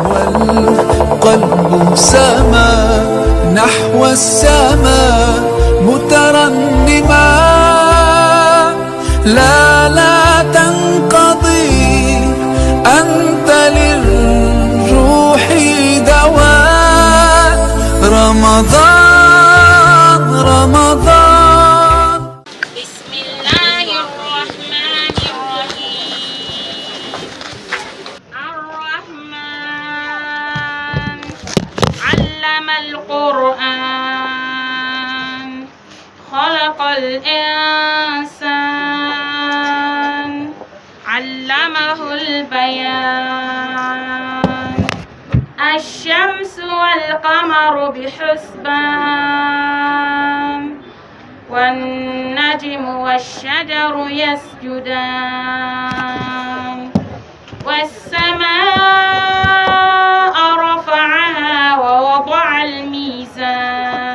والقلب سما نحو السماء مترنما، لا تنقضي، أنت للروح دواء. رمضان رمضان. بسم الله الرحمن الرحيم. الرحمن علم القرآن، خلق الإنسان، علمه البيان. الشمس والقمر بحسبان، والنجم والشجر يسجدان. والسماء رفعها ووضع الميزان،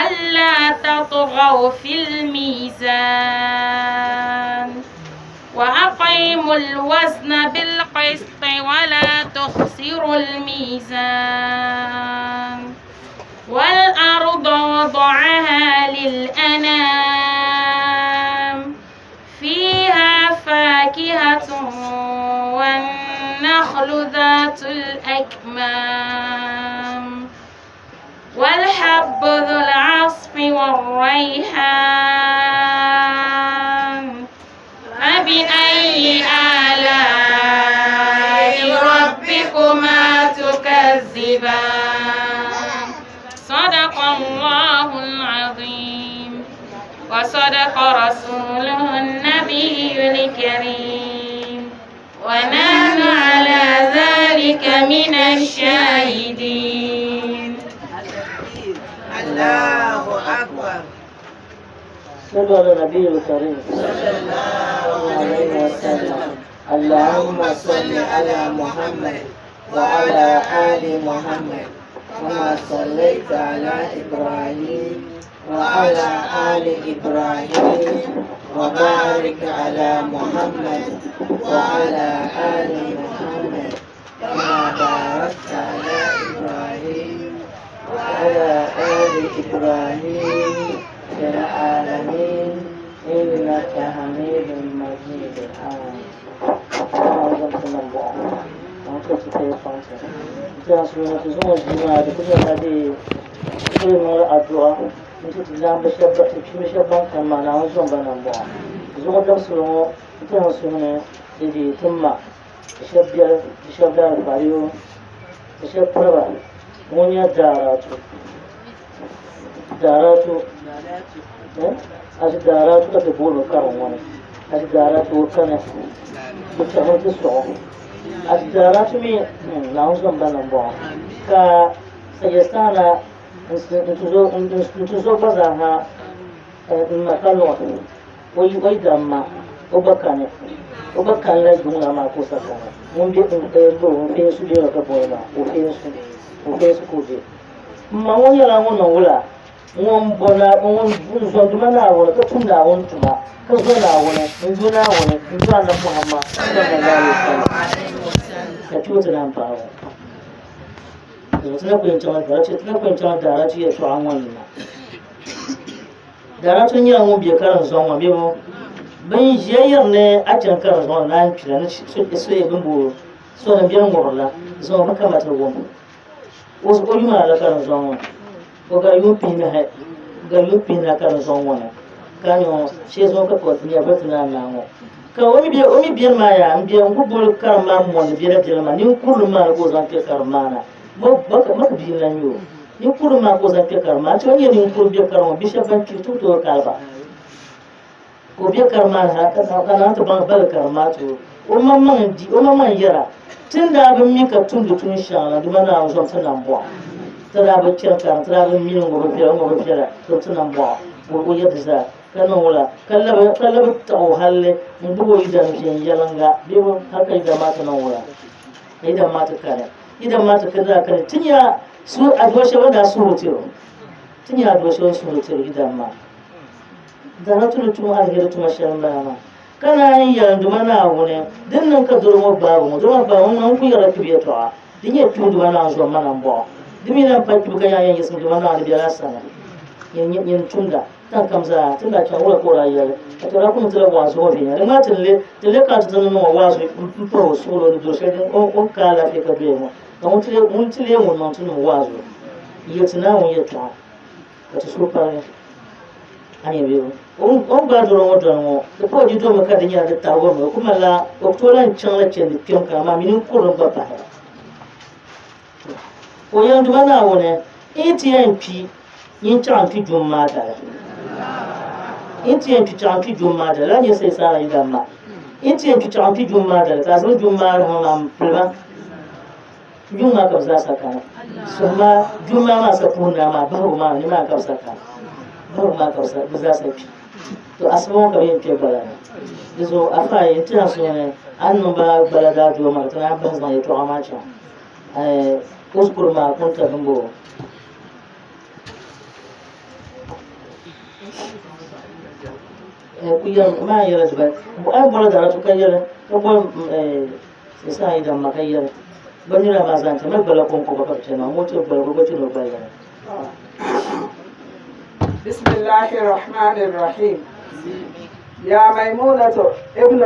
ألا تطغوا في الميزان. وأقيموا الوزن بالقسط ولا تخسروا الميزان. والأرض وضعها للأنام، فيها فاكهة والنخل ذات الأكمام، والحب ذو العصف والريحان. فبأي آلاء ربكما تكذبان؟ صدق الله العظيم، وصدق رسوله النبي الكريم، ونحن على ذلك من الشاهدين. الله أكبر. صلوا على النبي الكريم صلى الله عليه وسلم. اللهم صل على محمد وعلى آل محمد كما صليت على إبراهيم وعلى آل إبراهيم، وبارك على محمد وعلى آل محمد كما باركت على إبراهيم وعلى آل إبراهيم في العالمين إنك حميد مجيد. آمين. Daratu da bolo karon wani daratu kana ta hoto so daratu mi na uzon banan bo ka sayastana ntuzo bazaha makalo wai damma obakane la dunga ma ko sakana mun bi bo fe su de ka boyma o fe su ko be ma wani la wono wala won bona won zo dumana wala ka tunda won tuma ka zo na wala na wala na Muhammad sallallahu alaihi wasallam ka tuta nan bawo tana kwanta da ya to an wannan da tun yi mu biya karan son wa bebo ban jiyar ne a can karan son nan kira na so ya bimbo so na biyan gorla so maka mata goma wasu ko yuma da karan son ko ga yupi na karan son wa kanyo she so ka ko ya batna na mo ka wani biyan ma ya an biyan ku bol karan ma mo ne biya da ma ni kullu ma ko zan ke karmana maka biyan nan yo ni kuru ma ko zan ke karma to ni kuru biya karma bisha ban ki to kalba ko biya karma ha kana to ban bal karma to umman yara tun da abin mika tun da tun sha na duma na zo tunan bo tara ba kiyar kan tara ba min go fira to tunan bo ko yadda za kana wala kallaba ta halle mun bugo idan kin yalanga biyo haka idan mata nan wala idan mata kada kan tinya su adoshe wanda su rutiro tinya adoshe su rutiro idan ma da na tunu tuma alheri tuma shan bana kana ya nduma na wone din nan ka duro mo ba mo duro ba mo nan ku yara kibiya to a din ya tu nduma na zo mana bo dimi na pa tu ka ya yin sun nduma na biya sana yin tunda tan kamza tunda ta wala ko ra yare a to ra kuma tira wa zo bi ne ma tille ka tun no wa zo pro so lo do se on ka la fi ka be mo mun tille mun non tun wa zo yetina mun yeta ka to so pa ani biyo on ga duro mo don mo ko ji do maka dinya da tawo mo kuma la oktoran chan la chen pion ka ma minin ko ron ba pa ko yan du bana wona ATMP yin chan fi jumma da ATMP chan fi jumma da la ne sai sara idan ma ATMP chan fi jumma da ka zo jumma ran ma pleba jumma ka za saka so ma jumma ma sa kunna ma ba ma ni ma ka saka ba ma ka za saka to asmo ka yin ke bala ne so afa yin ta so ne annu ba bala da do ma ta ba zan to amacha uskur ma kun ta dumbo kuyan ma yara da ba ai bala da to kan yara ko ba sai idan ma kai yara ban yara ma zan ta mai bala kun ko ba ka ce na mu ce bala ko ba ce no ba yara بسم الله الرحمن الرحيم يا ميمونة ابن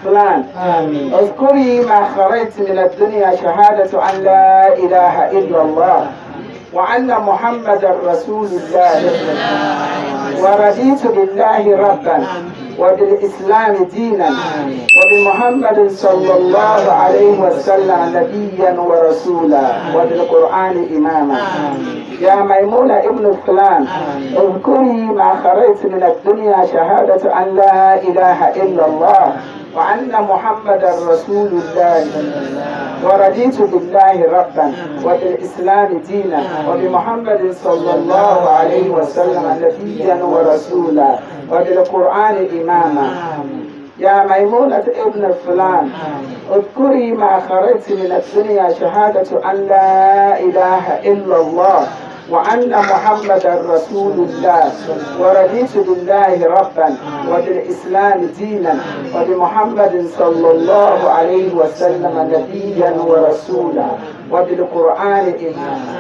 فلان آمين اذكري ما خرجت من الدنيا شهادة أن لا إله إلا الله وأن محمد رسول الله ورضيت بالله ربا وبالإسلام دينا وبمحمد صلى الله عليه وسلم نبيا ورسولا وبالقرآن إماما يا ميمونة ابن فلان اذكري ما خرجت من الدنيا شهادة أن لا إله إلا الله وأن محمدا رسول الله ورضيت بالله ربا وبالإسلام دينا وبمحمد صلى الله عليه وسلم نبيا ورسولا وبالقرآن إماما يا ميمونة ابن فلان اذكري ما خرجت من الدنيا شهادة أن لا إله إلا الله وأن محمدا رسول الله ورضيت بالله ربا وبالإسلام دينا وبمحمد صلى الله عليه وسلم نبيا ورسولا وبالقرآن إماما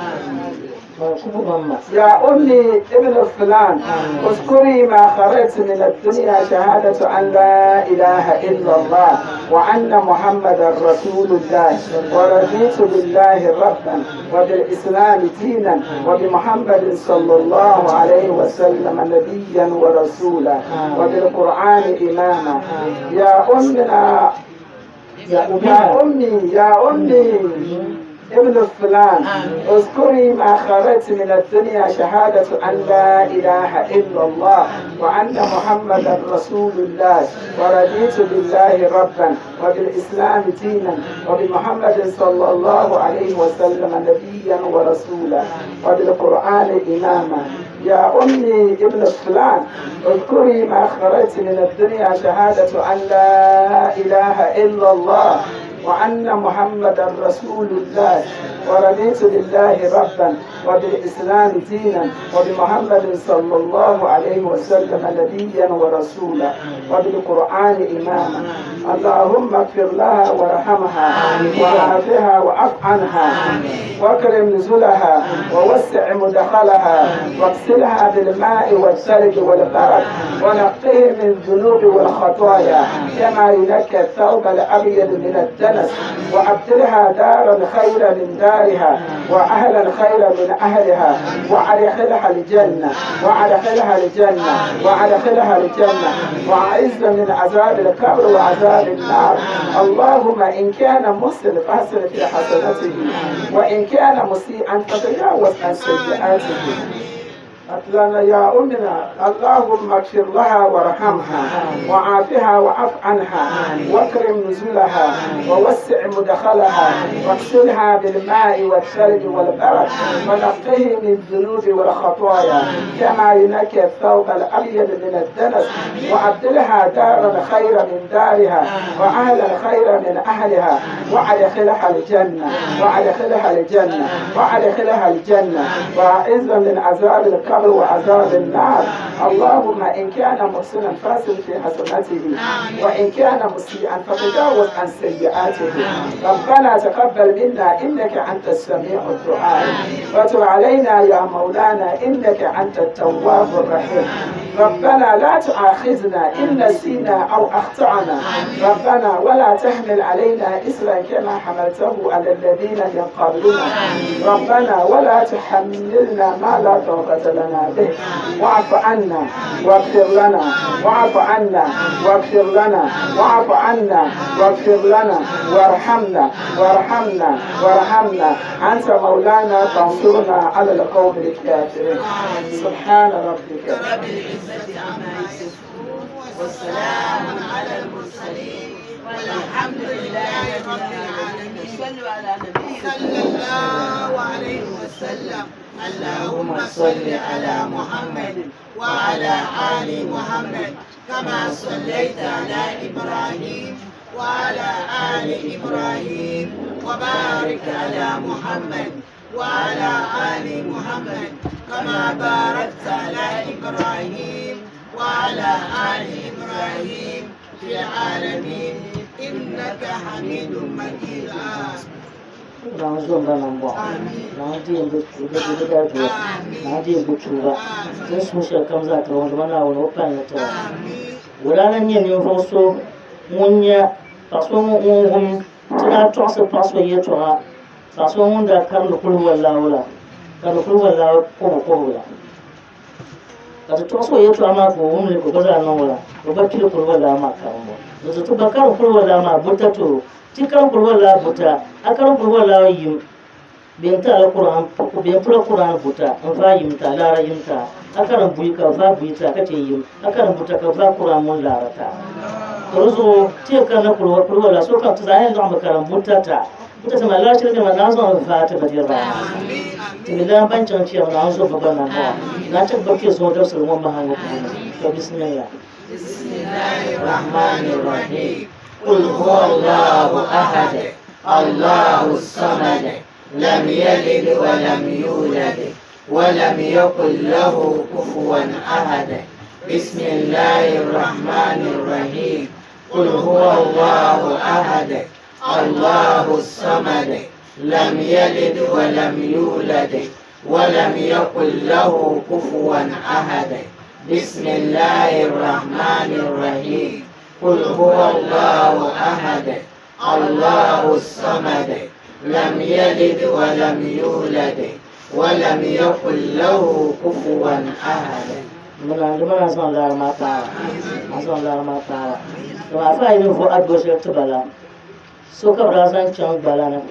يا أمي ابن فلان اذكري ما خرجت من الدنيا شهادة أن لا إله إلا الله وأن محمدا رسول الله ورضيت بالله ربا وبالإسلام دينا وبمحمد صلى الله عليه وسلم نبيا ورسولا وبالقرآن إماما يا أمنا يا أمي ابن فلان اذكري ما خرجت من الدنيا شهادة أن لا إله إلا الله وأن محمدا رسول الله ورضيت بالله ربا وبالإسلام دينا وبمحمد صلى الله عليه وسلم نبيا ورسولا وبالقرآن إماما يا أمي ابن فلان اذكري ما خرجت من الدنيا شهادة أن لا إله إلا الله وأن محمدا رسول الله ورضيت بالله ربا وبالإسلام دينا وبمحمد صلى الله عليه وسلم نبيا ورسولا وبالقرآن إماما اللهم اغفر لها وارحمها وعافها وعف عنها واكرم نزلها ووسع مدخلها واغسلها بالماء والثلج والبرد ونقيه من الذنوب والخطايا كما ينكى الثوب الأبيض من الدنس وأبدلها دارا خيرا من دارها وأهلا خيرا من أهلها وأدخلها الجنة وأعز من عذاب القبر وعذاب النار. اللهم إن كان مسلم فاحسن في حسنته وإن كان مسيئا فتجاوز عن سيئاته. أتلنا يا أمنا اللهم اغفر لها وارحمها وعافها وعف عنها واكرم نزلها ووسع مدخلها واغسلها بالماء والثلج والبرد ونقه من الذنوب والخطايا كما ينكى الثوب الأبيض من الدنس وأبدلها دارا خيرا من دارها وأهلا خيرا من أهلها وأدخلها الجنة وأعز من عذاب القبر النار وعذاب النار. اللهم إن كان محسنا فاسد في حسناته وإن كان مسيئا فتجاوز عن سيئاته. ربنا تقبل منا إنك أنت السميع الدعاء، وتب علينا يا مولانا إنك أنت التواب الرحيم. ربنا لا تؤاخذنا إن نسينا أو أخطأنا. ربنا ولا تحمل علينا إسرا كما حملته على الذين من قبلنا. ربنا ولا تحملنا ما لا طاقة لنا به. واعف عنا واغفر لنا، واعف عنا واغفر لنا، واعف عنا واغفر لنا، وارحمنا وارحمنا وارحمنا. أنت مولانا فانصرنا على القوم الكافرين. سبحان ربك والسلام على المرسلين والحمد لله رب العالمين. صلوا على نبي صلى الله عليه وسلم. اللهم صل على محمد وعلى آل محمد كما صليت على إبراهيم وعلى آل إبراهيم، وبارك على محمد وعلى آل محمد كما باركت على إبراهيم وعلى آل إبراهيم في العالمين إنك حميد مجيد. Ramazan bana bu. Nadi butuba. Yesu shakam za ta wanda mana wani opan ya ta. Wuraren yin yin foso munya paso mun tana to se paso ye to ha. Paso mun da kan kul wallahi. Kan kul wallahi ko la. Ka to so ye to ama ko mun le ko za nan wala. Ko ba kilo kul wallahi ma kan mo. To ba kan kul wallahi ma butato. Cikin kurwala buta akaran kurwala yim benta alquran ko be pula quran buta an fa yimta lara yimta akaran buika fa buita kace yim akaran buta ka fa quran mun larata rozo ce kana kurwala so ka tsaye da makaran buta ta buta sama la shirka ma nazo fa ta badira timila bancan ce na zo baba na ba na tabbake so da sulmun mahango ko bismillah. Bismillahirrahmanirrahim. قل هو الله أحد الله الصمد لم يلد ولم يولد ولم يكن له كفوا أحد. بسم الله الرحمن الرحيم. قل هو الله أحد الله الصمد لم يلد ولم يولد ولم يكن له كفوا أحد. بسم الله الرحمن الرحيم. قل هو الله أحد الله الصمد لم يلد ولم يولد ولم يكن له كفوا أحد. Mana son la mata, son la mata. To afa yin fo adboshe tubala. So ka razan chan balana.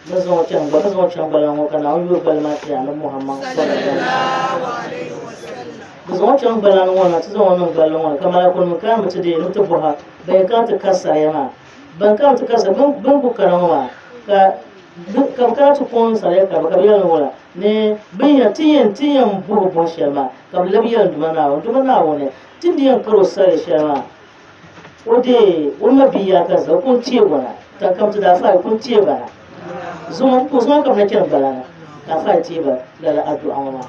Bazon chan bala mo kana yu balma tiya na Muhammad sallallahu alaihi wasallam. Bazon chan bala no na tzo wannan balon kama kun kan mutu da mutu buha bai ka ta kasa yana ban ka ta kasa ban ku karanwa ka ka ta kun sare ka ba biyan wala ne biya tiyan bu bu shema ka labiyan dumana wone tindiyan karo sare shema ode umma biya ka za kun ce gona ta kamta da fa kun ce ba zuwa ko zuwa ka na kiran balana ka fa ce ba da addu'a ma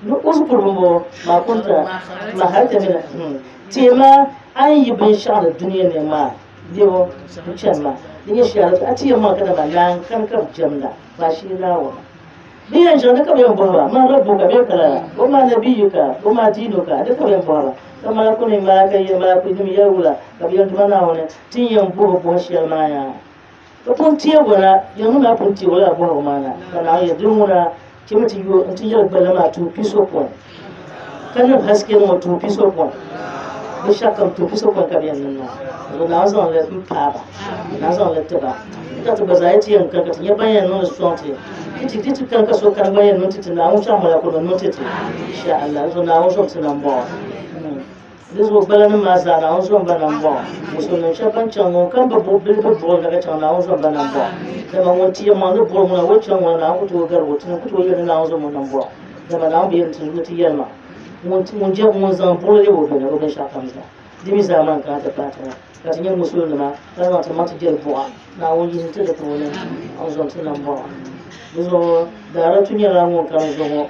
duk wasu kurbo ma kunta ma har ta mina tema an yi bin sha'ar duniya ne ma dewo can ma din ya sha'ar a ce ma kada ma nan kan kan jamda ba shi lawo biyan shi da kabe ba ma rabbu ka be kala ko ma nabiyuka ko ma dinuka da kabe ba kama ko ne ma kai ma ku dimi ya wula ka biyan tuma wona tin yan bo shi ma ya ko kun tiye gona yanu na kun tiye wala bo ma na kana ya dumuna kimati yo tin ya balama tu piso ko kana haske mo tu piso ko bi shakam tu piso ko ka biyan nan na zan le papa na zan le taba ita to bazai ti yan kanka ya bayan nan sonte titi kanka so kan bayan nan titi na mun sha mala ko nan titi insha Allah so na mun so tinan bo dizo balan ma za na mun so banan bo musulun shaban can mun kan babu bilbo bo daga can na mun so banan bo da man wanti ma no bo mun wacce mun na ku to gar wutun ku to yana na mun so mun nan bo da ma na mun biyan tun muti yalma mun je mun zan bo le bo da ko sha kamza dimi zaman ka ta fata ka tin musulun ma kana ta mata jel bo na won yin ta da to ne an zo tun nan bo dizo da ratun yara mun kan zo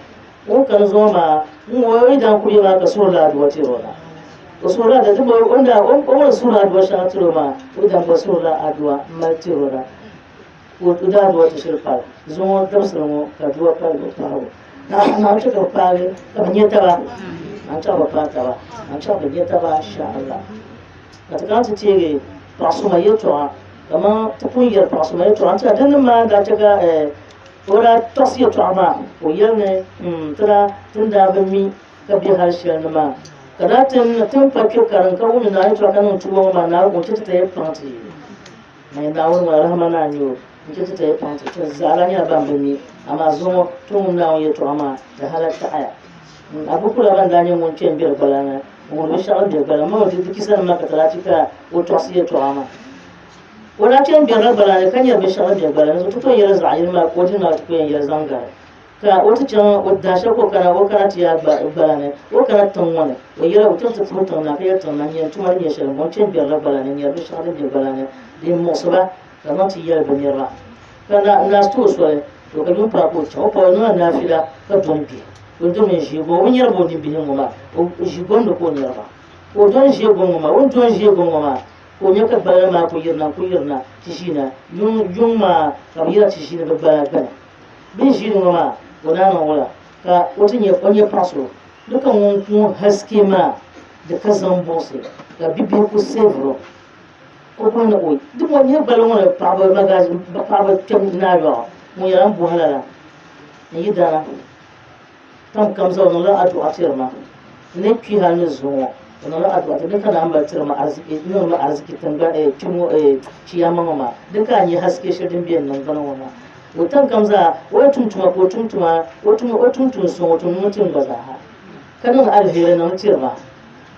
on kan zo ma mu idan ku ma ka sura da wata rona sura da dubo wanda on sura da wata tiro ma idan ba sura adwa ma tiro da ko da wata shirfa zo da musulmo ka duwa ka da tawo na ta ka fare ka banyeta ba an ta ba fata ba an ta banyeta ba insha Allah ka ta ce pasu ma yeto kama ta kungiyar pasu ma yeto an ta dan ma da ta ga ora tosiyo to ama o yelne tara tunda ba mi ka bi harshen ma kadatin tun fakir karan ka wuni na ito kanin tuwo ma na ko ta yi fanti mai na wani wala hama na yo ke ta yi fanti ta zala ya ban bami amma zo tun na wani to ama da halatta aya abu kula ban da ne mun ce biyar balana mun bi sha'ar da balana ma wata kisan ma ka talatika o tosiyo to ama wala ce biyar balana kan ya bi sha'ar da balana to to yar za'ir ma ko tin na to yar zanga ka wata can wadda shi ko kana tiya balane ko kana tan wani o yira wutar ta mutan na kai tan nan yan tumar ya shirin mun cin biyar balane ya bi sha'ar da balane da mu suba kana ti yar ban yara kana na sto so to ka dun fa ko ta ko na fila ka don bi wanda mun shi go mun yar bodin bi mu ma o shi gondo ko ne ba ko don shi go mu ma o don shi go mu ma ko ne ka balane ma ko yirna ti shi na yun ma ka yira ti shi na balane bin shi ne ma gudanar wula ka wata ne kwanye faso dukan wankun haske ma da kasan bose ga bibiyar ku sevro ko kuma na oyi duk wani ya balon wani fabar magazi fabar kyan na yawa mun yaran buhalala na yi dana tam kamsa wani la'adu a tirma ne ki hannun zuwa wani la'adu a tirma kana an bar tirma arziki ina wani arziki tanga kimo ciyama ma duka an yi haske shirin biyan nan ganin wani wutan kamza wai tuntuma ko tuntuma wai tuntun sun wata mutum ba za ha kanin alheri na mutum ba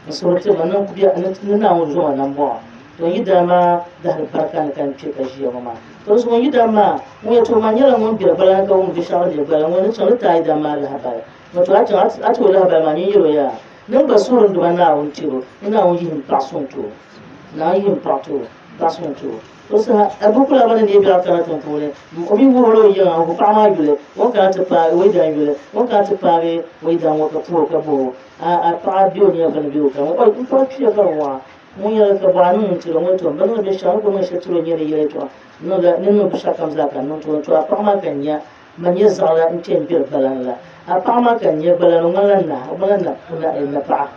na sauransu ba nan kudiya na wani zuwa nan ba don yi dama da harbarka na kan ce kashi ya mama to su wani dama mun ya to man yara mun biyar bala ka mun bi shawar da bala wani can ta yi dama da habari wato a to da habari ma ni yiro ya nan ba surun da na wani tiro ina wani yin pasun to na yin pato pasun to wasu abukula bane ne biya kana ton tole obi wuro yin an ku fama yule won kana ta fa wai da yule won kana ta fa wai da mo ka ko ka bo a fa biyo ne ban biyo kan o in fa ciya karwa mun ya ka ba nun tiro mun to ban da shan ko mun shi tiro ne ne to no da ne no bisha kam za kan non to a fa ma kan ya man ya zala in ce biyar balala a fa ma kan ya balala nan na kuna na fa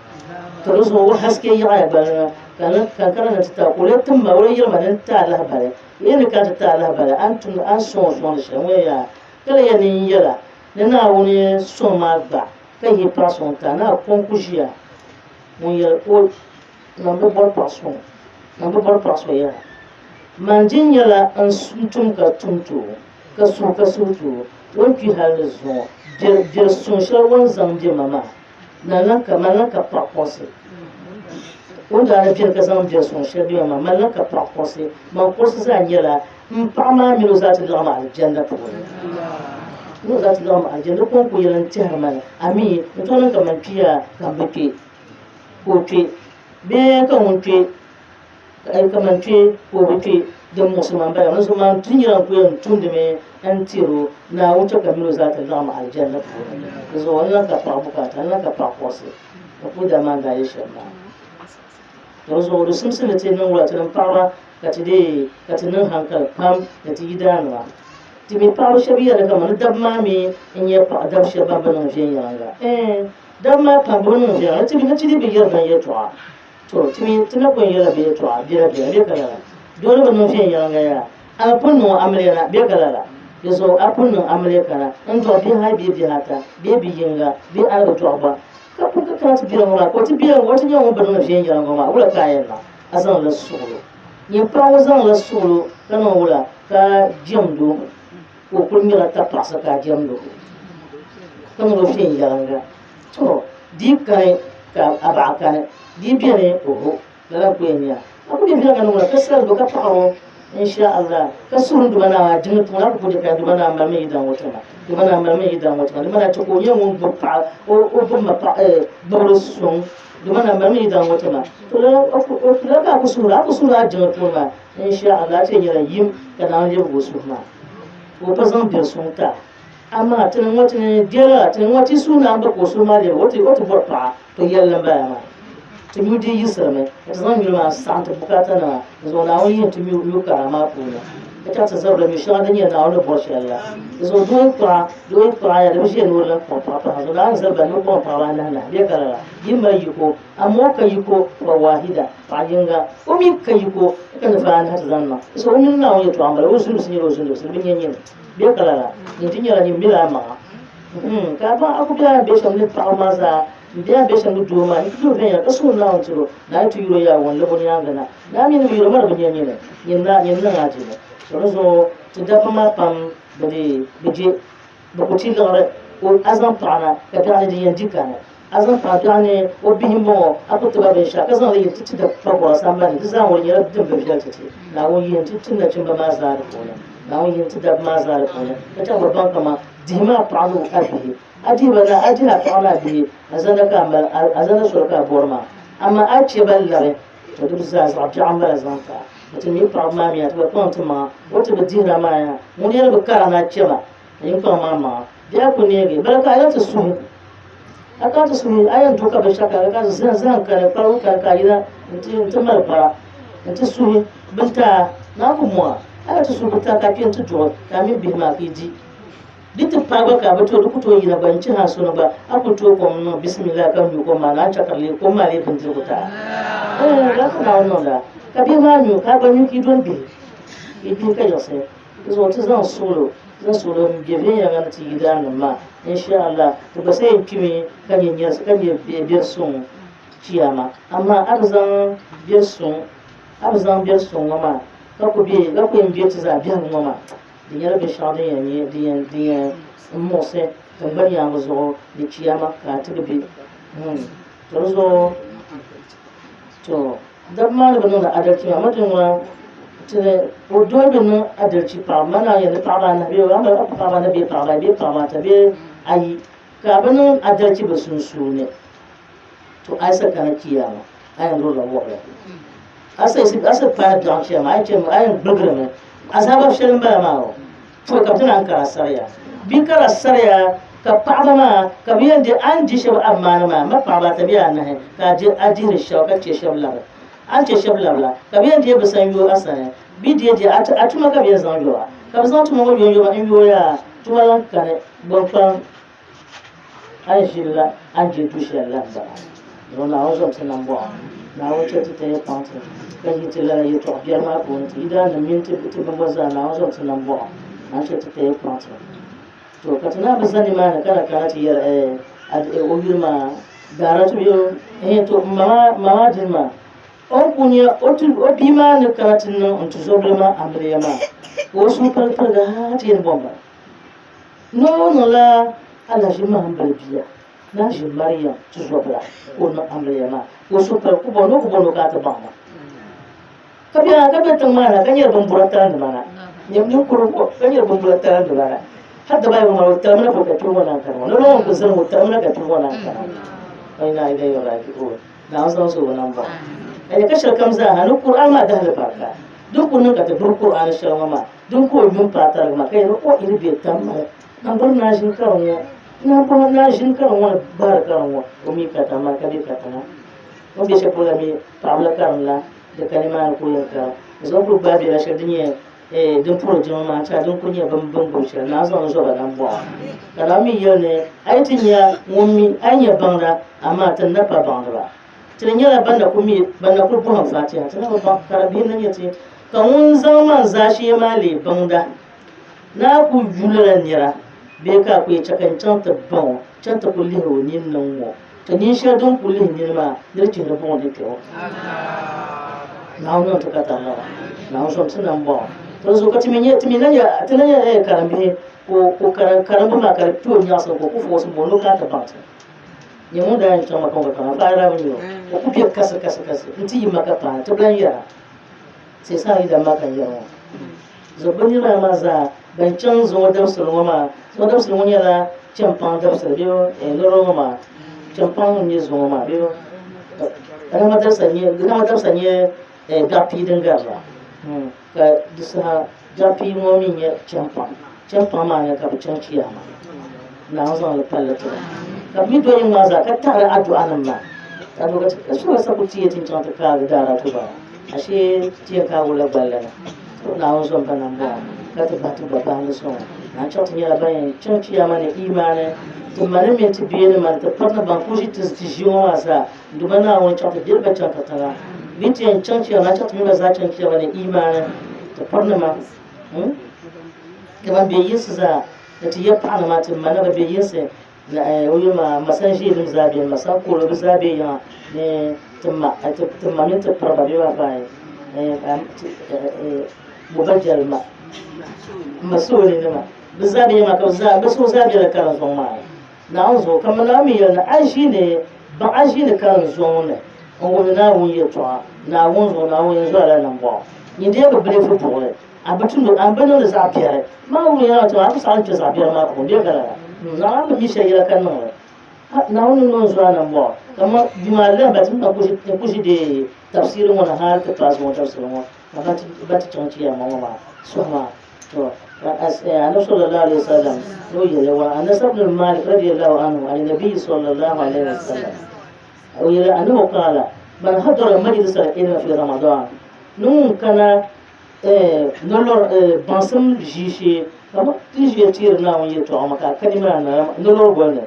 to zo haske ya balala kana na ta kule tun ba wurin yirma nan ta labare yana ka ta labare an son shi waya kala ya nin yala na wani son ma ba kai yi person ta na konkujiya mun ya ko na bar person ya manjin yala an suntum ka tuntu ka sutu wanki halin zo dir sun sharwan zamje mama nan ka paposi wanda ana fiye ka zama biyar sun shirya biyu ma mallan ka fakose ma kursu za a yara in fama milo za ta gama aljanna ta wani milo za ta gama aljanna ko ku yaran tihar mana ami mutunan kamar fiya kan bake ko ce be kan wunce kamar ce ko bake don musulman baya wani su ma tun yaran ku yan tun da mai an tiro na wuce ka milo za ta gama aljanna ta wani da zuwa wani ka fa bukata wani ka fakose ka ku da man da ya shirya yanzu da sun suna ce nan wata nan fara ka ti nan hankal pam da ti gidanwa ti mi fara shabiya da kamar dab ma mi in ya fa dab shi ba ban fiye yanga dab ma pa ban fiye ti mi ci bi yar nan ya to ti mi ti na kun yara bi to bi kala dole ban fiye yanga ya a punnu amrena bi kala yazo a punnu amreka in to bi ha bi hata bi yinga bi alba to ba ka kuka kana ta biyan wala ko ta biyan wata yawan ban na fiye yaran goma wala kayan na azan la solo yin fa wazan la solo kana wala ka jamdo ko kulmira ta pasa ka jamdo kana lo fiye yaran ga to di kai ka aba kana di biyan ko la ko yin ya aku di biyan kana wala kasal do ka fa insha Allah ka surun dumana wa jin tun ku da ka dumana ma mai idan wata ma dumana ma mai idan wata ma dumana ta ko yin mun burfa o ma fa bawro sun dumana ma mai idan wata ma to la ka ku sura jin tun ma insha Allah ce yaran yim kana ne go su ma ko fa zan bi sun ta amma tin wati dela tin wati suna ba ko su ma le wati borpa to yalla ba ma to mi di yisame ta zan mi ma santa bukata na zo na wani to mi karama ko na ta ta zabra mi sha dan yana wani borsha Allah zo do ya da shi ne wannan ko papa zo da zabra no ko papa na ya karara yimma yiko amma ka yiko wa wahida fa yinga umi ka yiko kan fa na ta zanna so min na wani to amara wasu sun yi wasu sun bin yin ya karara ni tinya ni mila ma ka ba aku da be shan ni ta ma za dia be shan du ma ni do be ya kaso na on tiro na tu yiro ya won le bon ya ngana na mi ni yiro mar bin yin ne yin na ga ji so tida ma pam bade bije ba ku ci gare ko azam tana ka ta ni yin dikana azam ta ne o bihim mo aku to ba be sha ka zan yi titi da fa san ba ni zan wani ya da be fiya titi na wani yin titi na cin ba ma za da kona na wani yin titi da ma za da kona ka ta babban kama dima ta'alu abihi adi bana adi ha ta'ala bihi azana ka mal azana surka borma amma a ce ballare to duk za su abji amara zanka mutum yi ma miya ta kwanta ma wata ba dira ma ya mun yana bukara na ce ba yin kwa ma biya ku ne ga barka ya ta su aka ta su ayan to ka ba shaka ka zan kare faru ka ina mutum ta marfara mutum su binta na kuma aya ta su binta ka fiye ta jo ka min bi ma fi ji duk pa ba ka ba to duk to yi na ban ci ha su ba aku to ko no bismillah kan mi ko ma na ta kalle ko ma le bin ta ga ka na wannan da ka bi ma mi ka ba mi ki don bi ibi ka yo se zo ta zan solo mi gebe ya ga ti gida nan ma insha Allah to ba sai kimi kan yin ya kan ya biyar sun ciyama amma arzan biyar sun ma ka ku bi ga ku yin biyar ta za biyar ma din ya be shade ya ni din mo se kan bari ya zo di ciyama ka ta bi to zo to dan ma da nan adalci ma mutum wa tene o dole nan adalci pa mana ya pa ba na biyo amma pa ba na biyo pa ba ta biyo ai ka banin adalci ba sun su ne to ai saka na kiyama ai ro da wa asa pa da kiyama ai ce ai bugra ne azaba shirin ba ma to ka tuna an kara sarya bi kara sarya ka pa ma ka biyan da an ji shi amma ma pa ba ta biya na ka ji adiri shauka ce shabla an ce shabla ka biyan da ba san yo asane bi da a tuma ka biyan zan yo ka zan tuma go yo ba in yo ya tuma lan ka ne bon fa an shilla an je tushe Allah ba don na wazo tana bo na wato ta yi kwanta kan yi tilla yi to biyar ma ko ti da na minti ta ba za na wazo tana bo an ce ta yi kwanta to ka tana ba zani ma kana kana ti yar o yirma gara to yo to mama dinma on kunya o bima ne karatin nan on tuzo ma amriya ma o su farfar da hatin bomba no la ala shi ma hambal biya na shi mariya tuzo bra o na amriya ma o su far ku bono ka ta ba ka biya tan mana kan yar bambura ta da mana nyam ni kuru ko kan yar bambura ta da mana hadda bai ma ta mana ko ka tuwa na kan no no ku zan mu ta mana ka tuwa na kan ai na idai wala ki ko na san so wannan ba ai ka shirkam za hanu qur'an ma da halbarka duk kunun ka ta qur'an shirma ma duk ko mun fatar ma kai ko ini bi tamma nan bar na shin kawo na ko na shin kawo bar kawo o mi ka tamma ka bi ka tana o bi se pola mi tabla karla da kalima ko ya ka zo ku ba bi rashin dinye din pro jama ma ta din kunya ban gushe na zo ba nan bo kana mi yone ai tinya mummi anya banga amma tan na pa banga tin yala banda kumi banda ku buhan fatiha tin ba karabi nan yace kan wun zaman zashi ma le banga na ku julala nira be ka ku cakan canta ban canta kulli ronin nan wo to ni sha don kulli ni ma dirtin da bon dike wo na wannan to kata na so tunan ba to so kati min ya tinanya karambe ko karambe ma karatu nya so ko ku fo so bono ka ta ba nyamu da yan chama kan ka fa ra mi yo ku bi kasa nti maka pa to plan ya sai sai da maka yawa zo bani ra ma za ban can zo da sulma ya la champan da sulbiyo loro ma champan ni zo ma biyo ana madarsa ne gafi din garba ka disa gafi momin ya champan can fama ne ka can kiyama na zan la pallata ka mi do yin maza ka tare addu'a nan ma ka do ka so sa ku tiye tin can ta ka ga dara to ba ashe tiye ka wala ballana to na zan ba nan ba ka ta batu ba ba ne so na cha ta ya bayan can kiyama ne imani to mane me ti biye ne man ta parna ban ku ji tisjiyon wasa dumana won cha ta dirba can ta tara binti yan can kiyama na cha ta mi ba za can kiyama ne imani ta parna ma كمان بيسزا نتيجة ما تمنا بيسز ويوم مثلا شيء مزابي مثلا كل مزابي يا تم نت بربابي وفاي مبجل ما مسؤول إنما بزابي ما كوزا بس وزابي لكان زوما ناوزو كمان نامي أنا عايشين بعايشين كان زونا وقلنا وين يطلع ناوزو ناوزو على نمبر يندي أبغى بليفو abatun da an bano da zabiyar ma wuri yana to aka san ce zabiyar ma ko biya gara na ba mi shayi kan nan na wani non zuwa nan ba amma bimalan batun da kushi da tafsirin wannan har ta taso tafsirin wannan ba ta tanci ya mama so ma to annabi sallallahu alaihi wasallam no ya wa anas ibn malik radiyallahu anhu an nabi sallallahu alaihi wasallam aw ya annahu qala man hadara majlis al-ilm fi ramadan nun kana nolor bansam jishe kama tijje tir na wani to amma ka kalima na nolor gwanne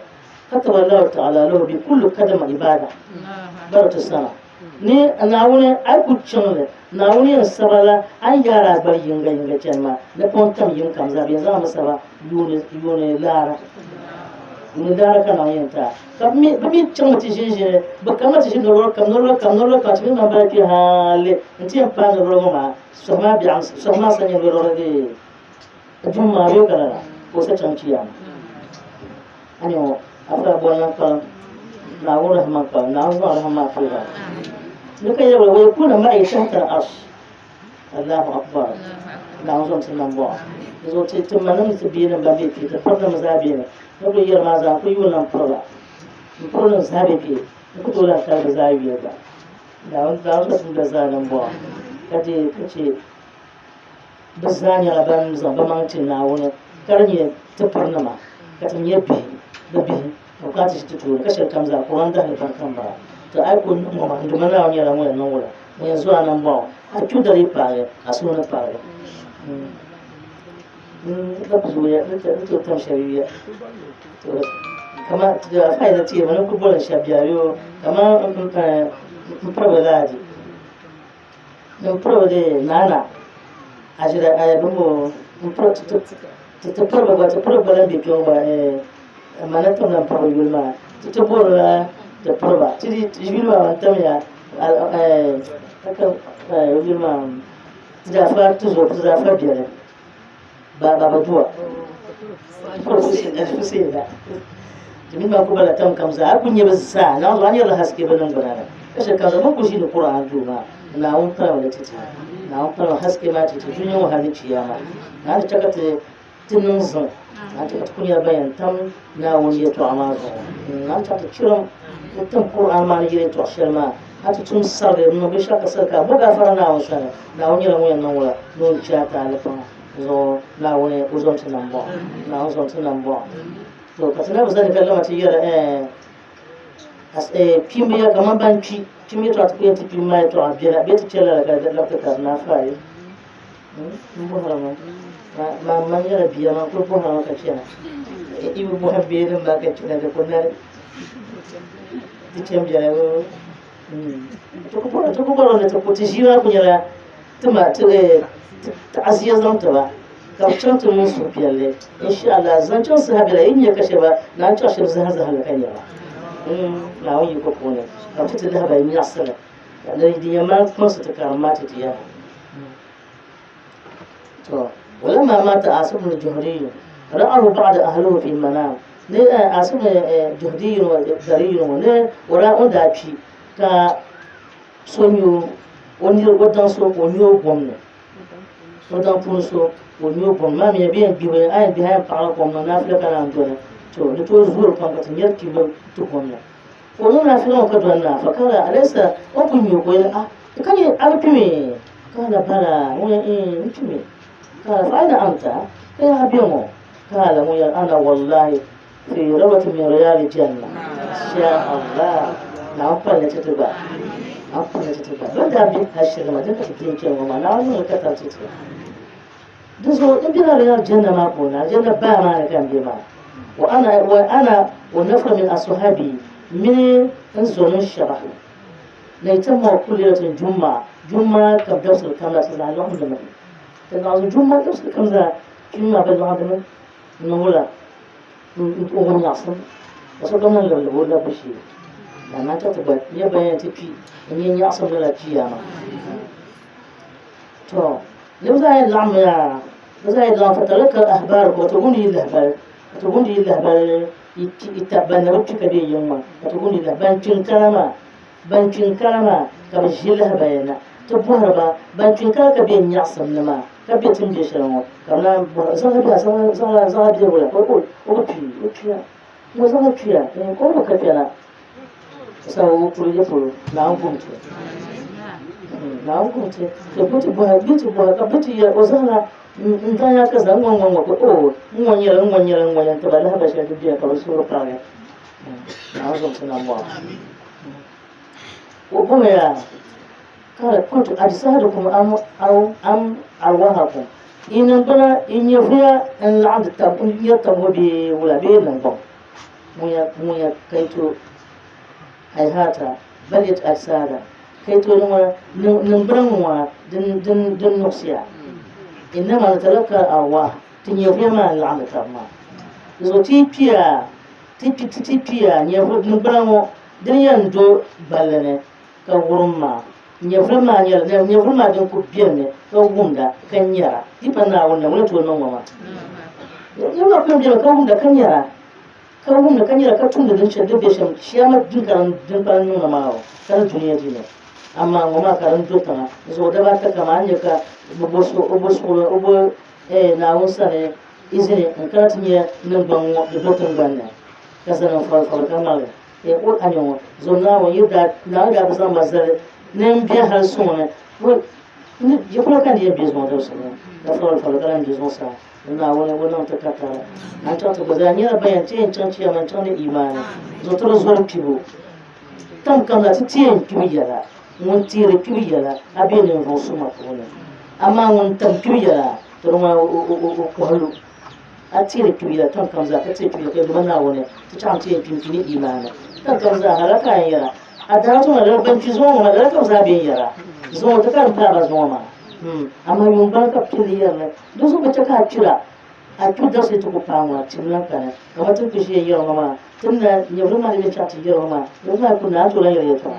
kataba Allah ta'ala lahu bi kulli kadama ibada barata sana ni na wani ai ku cin na wani sabala an yara bar yinga yinga kenma da pontam yin kam zabe za mu saba yune lara ni dara kana yanta kami babi cin mutin shi ba kamata shi nolor kam ka tin ma ba ki hale nti en pa nolor ma sama bi sama sanya nolor de jum ma yo kala ko sa tan kiyama anyo afra bonan ka na wura rahman ka na wura rahman ka ba duka yau wai kuna mai shahtar ash Allahu akbar na wura tin nan ba zo ce tun manan su biye nan ba bai fita farda mazabi ne ko yar ma za ku yi wannan farda farda zabe ke ku to da ka zabi ba da wanda sun da zanan ba kace bazanya ban zamba mantin na wani karni ta farna ma katin yabi da bi ko ka ci tutu kashe kamza ko wanda halfan kan ba to ai ko mun ma nduma na wani ran wannan wala mun yanzu anan ba a tudare fare a sunan fare da ku ya da ta shari'a to kama da faida ce wani kuburan shabiyayo kama mun fara ladi mun fara da nana ajira ayabin mu mun fara ta fara ba ta fara balan da kyau ba mana ta nan fara yulma ta fara da fara ba tiri yulma wanta ya haka yulma da fa ta zo ta fa biyar ba duwa ko sai da jimi ba ku bala tam kamza a kunye ba sa na zo an yarda haske ba nan gurana kashe kaza mun kushi da qur'an juma na un fara da titi na un fara haske ma titi tun yau halin ciyama na da takata tunin zan na ta kunya bayan tam na wani ya to amma zo na ta kiran mutum qur'an ma ne yire to shirma hata tun sarre mun bi shaka sarka buga fara na wasa na wani ran wayan nan wala don ciya ta alfa zo na wani uzon tunan ba na uzon tunan ba to kasana ba zan kallama ta yara pimbi ya kama banki pimbi to atkuya ti pimma to abira beti chela ga da lafta karna fayi mbo harama ma man yara biya ma ko ko harama ka chena ibu bo habbe ran ba ka chena da kunnar ti chem jara to ko ko ne to ko ti jiwa kunyara tuma ta asiya zamta ba kamcin tunin su fiyalle insha Allah zancen su habila yin ya kashe ba na ci shi zan zan halaka ne ba na wani ko ko ne kamcin da haba yin asala da idan ma kuma su ta karama ta tiya to ولما مات عاصم الجهري رآه بعض أهله في المنام ne عاصم الجهري والجهري ne wara da fi ka sonyo wani wadan so onyo gwamna wadan fun so wani yau ma mai biyan biyu ayin biyan fara gwamna na fi daga nan dole to da to zuwa kwamfatin yarki ba to gwamna wani na fi nawa kaduwa na fakara alaisa wakun yi koyi a kan yi arfi me kana fara wani mutum me kana fa'ida amta kai ya biyan mu قال مو أنا والله في روضة من رياض الجنة إن شاء الله نعم فلنتتبع بدأ بهالشيء ما دمت تبين وما نعم الكتاب تتبع دزو إبنا رياض الجنة ما قلنا الجنة ما كان بما وأنا والنفر من أصحابي من انزل الشبح ليتم كل ليلة جمعة كبدرس الكاملة سنة الواحد من تنعز جمعة درس الكاملة جمعة بالواحد من نقولها نقول نعصم وصدقنا اللي ولا بشيء لما تتبع يبين تبي إني نعصم ولا جيانا تو لو زايد العم يا زايد العم فتلك الأخبار وتقولي الأخبار يتبنى وجهك بي يوم تقولي له بانشين كلامه كبجيله بينا تبوها بانشين كلامه كبي نعصم نما كبي تنجي شلون كنا زغبي ولا أقول وكيا ما زغبي كل كفينا سو كل نعم كنت كبتي بوها كبتي وزهنا ntanya kaza ngwanwa ko ngwanyela tabala haba shi dubiya ka wasu rufaya na wasu suna mu ko ya kala kuntu ajsadukum am arwahakum inan bana in yafiya an la'ad tabun yatamu bi wala bi nan ba mu ya kaito hayhata balit ajsada kaito nan branwa din nuksiya إنما نتلقى الأرواح تنيوفيا ما العمل كما إذا تيبيا نيوفيا نبرامو دنيا ندو بالنا كورما نيوفيا ما دين كوبينة كووندا كنيرا تيبنا ولا تقول ماما يلا كم جل كووندا كنيرا كتوند دنشة دبيشم شيامة دنكران نونا ماو كان الدنيا دينا أما ماما كان دوتنا زودا باتا كمان يكا obo na wusane izini nkati nye nbango de botan banna kasana fa kamale o anyo zona wo yuda na ga bazan bazare nem bien hal sone wo ni je ko kan die besoin de ça da fa kan besoin ça na wona ta kata an ta bazanya bayan tin chanci an tan imani zo to zo kibo tam kana tin kibiyala mun tire kibiyala abin ro suma ko amma wani tamkiyya ta ruma kwalu a tsere kibila tan kamza ka tsere kibila kai mana wani ta ci amce pinkini imana tan kamza halaka yan yara a da to na banci zo ma da kamza bin yara zo ta kan ta ba zo ma amma yun ban ka kiliya ne do so bace ka kira a kuda sai to ko fama tinnan kana kamar tun kishi yayin ma tunda yau ma ne ta ci yayin ma yau ma kuna to lan yare ta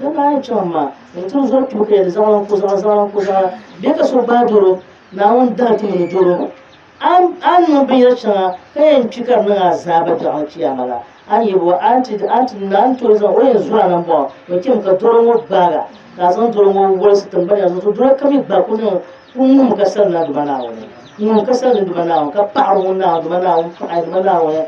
yana yin cewa ma mutum zo ki muka yi zaman kuza bai ka so ba doro na wani dati mai doro an nan bin yashin kayan cikar nan a zaba da an ciya mala an yi wa an na an to zan wayan zuwa nan ba mutum ka doro mu baga ka san doro mu wurin su tambaya zo doro kami ba kunin kun mu kasar na dubana wani mun kasar na dubana wani ka fa'aru na dubana wani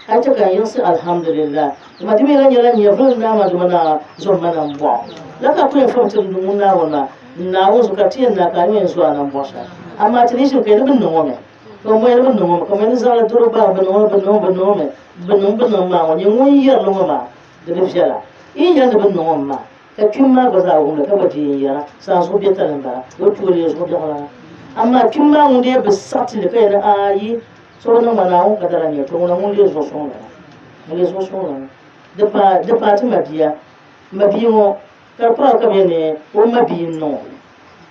ai ta kan yin su alhamdulillah ma dimi ran yaran ya fara na ma dubana zo mana mbo la ka kun fa tun mun na wana na wasu ka tiyan na kan yin zuwa nan bosa amma tani shi kai bin nan wame ko mai bin nan wame kamar zara duro ba bin nan ma wani mun yar nan ma da bishara in yan bin nan ma ka kin ma ba za ku da ka baje yara sa so bi ta nan ba wato ne so da amma kin ma mun da bi sati da kai na ayi so na mana on kadara ne to mun le zo so na da ta madiya mabiyo karfa ka bene o mabiyin no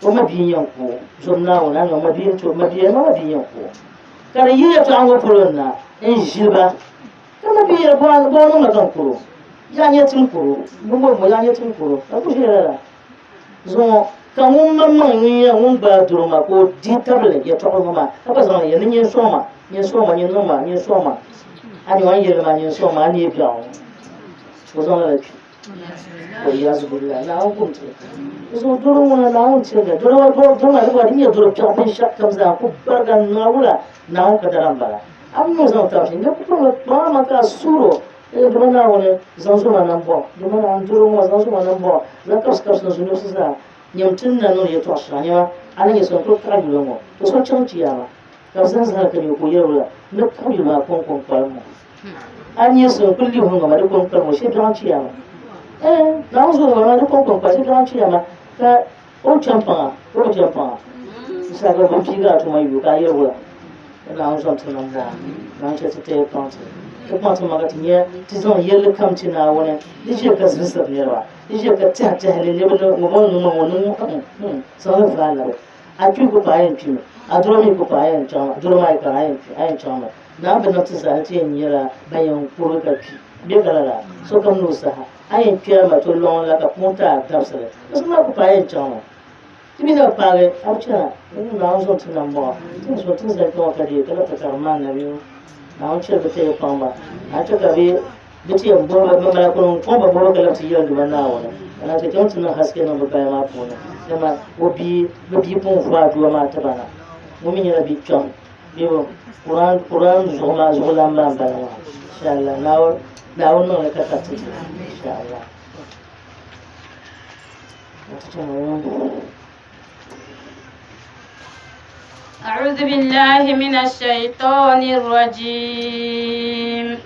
o mabiyin yanko zonna wala no mabiyin yanko kare yi to an woforo na en jilba kama biye bo no na kan kuro ya nyetin kuro mo ya nyetin kuro aku jira zo kan mun mamman ya mun ba durma ko di table ya to ma aka zama ya nin soma ani wan yele ma nin soma ani biya ko zo la ko ya zubillah na hukunta zo duro wala na hunce ga duro ma da ni ya duro ta bin shakkan za ku barga na wula na hunka daran bara amma zan ta shi ne ko ba ma ka suro duma wani zan zuma nan bo duma na duro ma zan zuma nan bo zan kas na zunu sa nyamtin na no ya to asha ne ma anan ya son ko ka dulo mo to so chan ciya ma ka san sa ka ne ko yau na ko yi ma kon kon kwalmo an yi so kulli hun ga da kon kwalmo shi don ciya ma na zo ga da kon kon kwalmo shi don ciya ma ka o champa sa ga ban fi ga to mai ka yau na an son tunan ba na ce ta ta pante ko ma to magati ne ti zon yelle kam ti na wona di je ka zisa ne ba di je ka ta ta halele ba mo mo mo mo so fa la a tu ko ba yin tu a duro mi ko ba yin chama duro mai ka yin chama na ba na ta sa ti yin yara bayan ko ka fi be galala so kam no sa ayin kiyama to lon la ka punta tapsale so ma ko ba yin chama Timi na pare, aucha, na on sont na mo. Timi so tins da ko ka di kala ta karman na biyo. Na on che bete ko ba. A to ka bi bete en bo ba mala ko ba bo kala ti yel du na wona. Ana ta tontu na haske na ba ma ko na. Dama obi pon fa du ma ta bana. Mu min ya bi chon. Biyo Quran zo ma zo la ma ba na. Inshallah na on no ka ta ti. Inshallah. أعوذ بالله من الشيطان الرجيم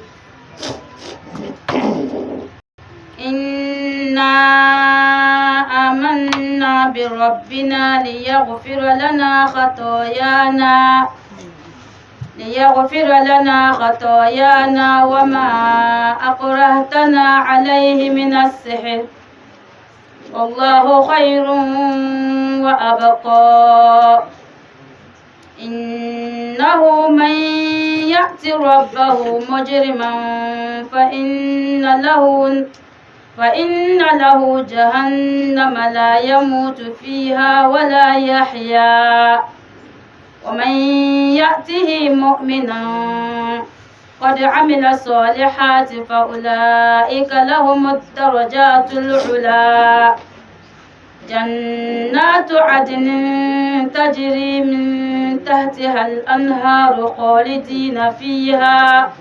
إنا آمنا بربنا ليغفر لنا خطايانا وما أكرهتنا عليه من السحر والله خير وأبقى إنه من يأت ربه مجرما فإن له جهنم لا يموت فيها ولا يحيا ومن يأته مؤمنا قد عمل الصالحات فأولئك لهم الدرجات العلى جنات عدن تجري من تحتها الأنهار خالدين فيها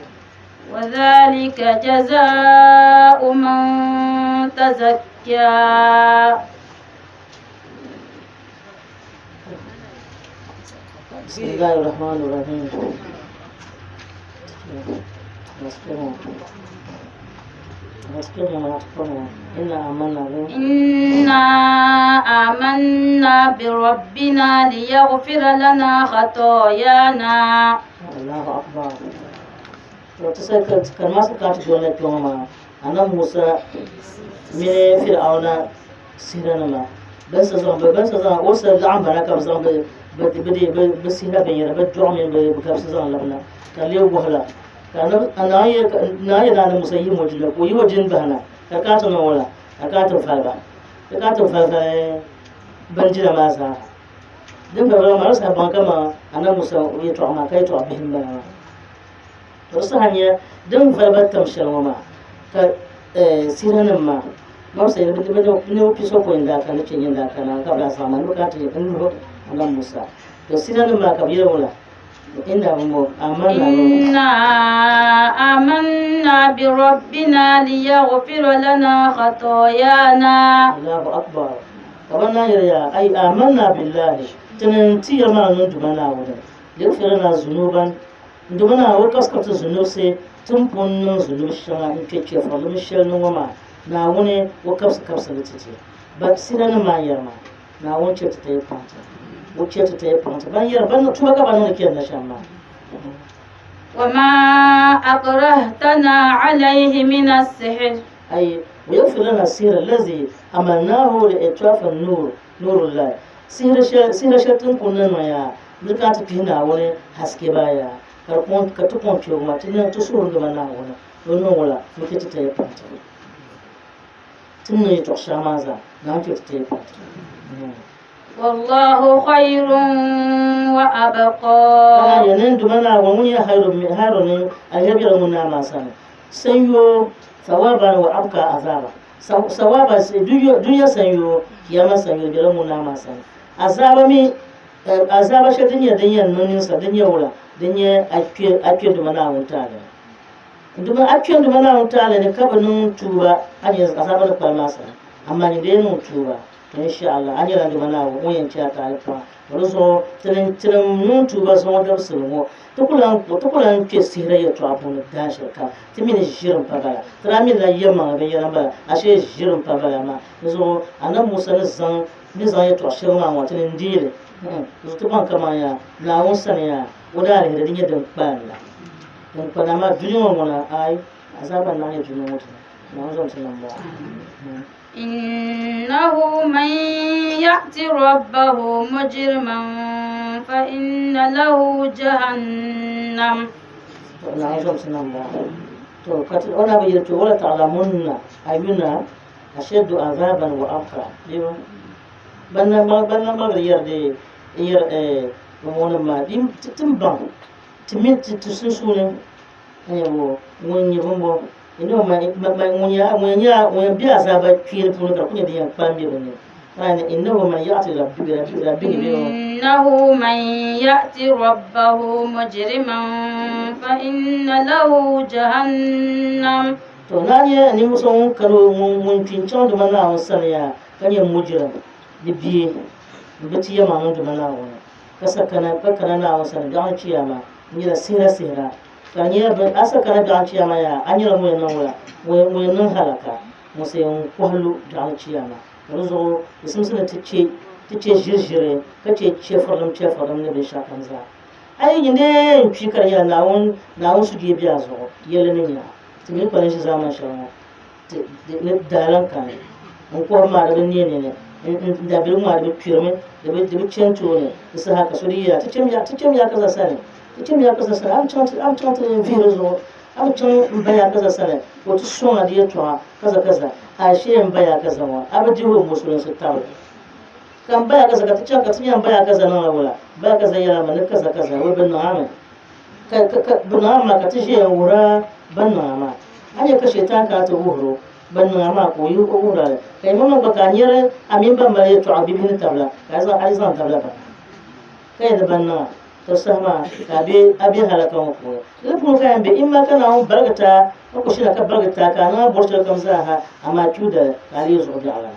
وذلك جزاء من تزكى بسم الله الرحمن الرحيم إنا آمنا بربنا ليغفر لنا خطايانا الله أكبر وتسأل كلمة كانت تقول لك أنا موسى من فرعون سيرنا بس وصل عم بنا كم زمان بدي بسيرة بيننا بدعم بكم زمان لبنا كان ليه بهلا كان أنا موسى يموجد ويوجد بهنا كاتم ولا كاتم فلبا بنجنا ما زال دم فلبا ما رسها بانكما أنا موسى يطلع ما كيطلع بهم بنا رسها دم فلبا تمشي وما سيرنا ما Mausa ne piso ko inda kana cin da kana ka da sama lokacin da kan ruwa Allah Musa to sinan ma ka biyo wala inda mu amanna bi rabbina liyaghfir lana khataayana Allahu akbar kabanna ya ai amanna billahi tunan tiya ma nan dubana wala yaghfir lana zunuban dubana wa kaskata zunub sai tun funnin zunub shana in kike fa mun shalin wama na wani wa kapsa da tete ba sinan ma yarma na wace ta yi fanta ban yar ban tuwa gaba nan ke na shamma وما أكرهتنا عليه من السحر أي ويغفر لنا السحر الذي عملناه لإطراف النور نور الله سحر شتن كنا نيا ذكرت فينا وني حسكي بايا كتكون كيوما تنا تسور جمنا ونا ونولا مكتة تيبانت تنا يتوشى مازا نانتي تيبانت والله خير وأبقى yanin dumana wa mun ya harun ayyabira mun na masana sanyo sawaban wa abka azaba sawaba sai dunya sanyo kiyama sanyo bira mun na masana azaba shi dunya nunin sa dunya wura dunya akye dumana wuta da akye dumana wuta da kabanin tuba an yi azaba da kalmasa amma ni dai mun tuba insha Allah an yi dumana wa mun yanci ta alfa so tilim nun tuba so wadar sulmo tukulan ke sihira ya to abun da shirka timini jirin pabala tramin la yema ga yaran ba ashe jirin pabala ma so anan musa ne zan ni zan ya to shirma wa tin dire so to ban kama ya la won sanya wadare da dinya da balla dan kwana ma duniya wala ai azaban nan ya duniya mutu na zan tunan ba إنه من يأت ربه مجرما فإن له جهنم نعم سنان با تو كتل أنا بيرت ولا تعلمون أينا أشد عذابا وأبقى ديو بنا ما غير دي ومونا ما ديم تتمبان تمين تسنسون أيوه وين يبغى إنه ما بيا عذاب كثير فوق كل دي يفهم بيرني إنه من يأتي ربه إنه من يأتي ربه مجرما فإن له جهنم to nanye ni muso kalo mun pinchon de mana on sanya kanye mujira de biye beti ya mamun de mana on kasa kana na on sanya dan ciyama ni da sira kanye ba asa kana dan ciyama ya anyira mu nan wala mu nan halaka mu sai on kwallo dan ciyama ruzo isumsuna tace jirjire kace cefaram ne bai shakan za ai ne fi kanya na on su ge biya zo yele ne ya tumi kwanin shi zaman shawara ne dalan kan on ko ma da ne da bi mu da firme da bi cento ne isa haka suriya ta cem ya kaza sare an chanta virus an can baya kaza sare wato sona da yato kaza a she baya kaza wa abaji ho musulun su tawo kan baya kaza ka ta can baya kaza nan wala baya kaza yana mana kaza wai bin na'ama ka bin na'ama ka tashi wura ban na'ama an ya kashe ta ka ta horo ban na'ama ko yi ko wura kai mun ba kan yare amin ban mare to abibin tabla kai zan aizan tabla ba kai da ban na to sama abi halakan ko lafun kayan be in ma kana hun bargata ko shi ka bargata ka na borta kam za ha amma tuda kali zo da ala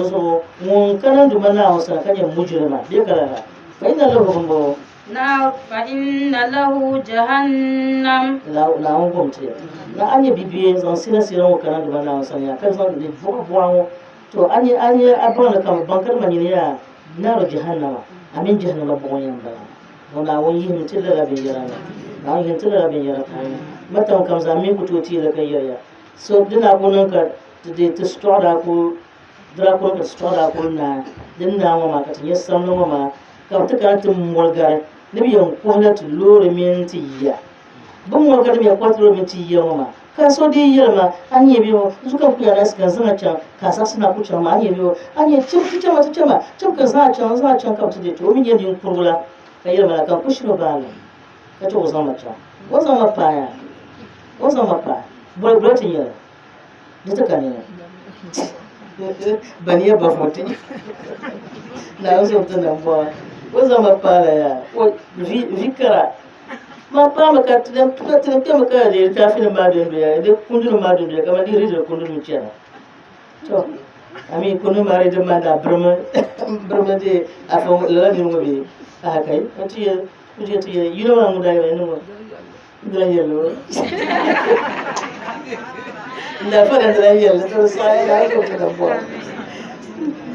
so mun kana duma na wasa kanye mujrima be kala fa inna lahu gumbo na fa inna lahu jahannam la on gumte na anye bibiye zan sina wa kana duma na wasa ya kan zan de bo to anye abana kam bankar manyine ya na jahannama amin jahannama bo yan ba wala wani yin tilala bin yara na wani yin tilala bin yara kan matan kam zamin ku toti da kai yaya so dina gonan ka ta stora ko dra ko ka stora ko na dinna ma ka tin yasan no ma ka ta ka tin molgar ne biyan ko na tulore min tiya bun molgar mi ko tulore min tiya ma ka so di yelma an yi biyo suka ku yara suka zana can ka sa suna ku can ma an yi biyo an yi cin ka za can ka ta to min yin kurula kayir mala kan kushiro bala kato wazama paya boy blotin yara dita kanina baniya ba foti na wasu tana bo wazama pala ya o vikara ma pa maka tudem maka de ta fi ma de ya de kundun ma de kamar di rijal kundun mu ciya to ami kunu mare de ma da brama de afa lalani mu be kai kuje you know I'm going to do yellow la fara da yellow to sai ya ko ta bo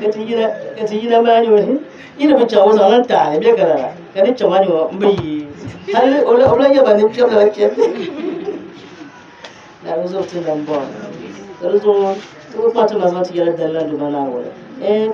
katina ma ni wani ina ba tawo zan ta ne be kara kani chama ni mbi hal ola ya ba ni chama la ke da zo tin dan bo zo to pata ma zan ti yalla dalla du bana wala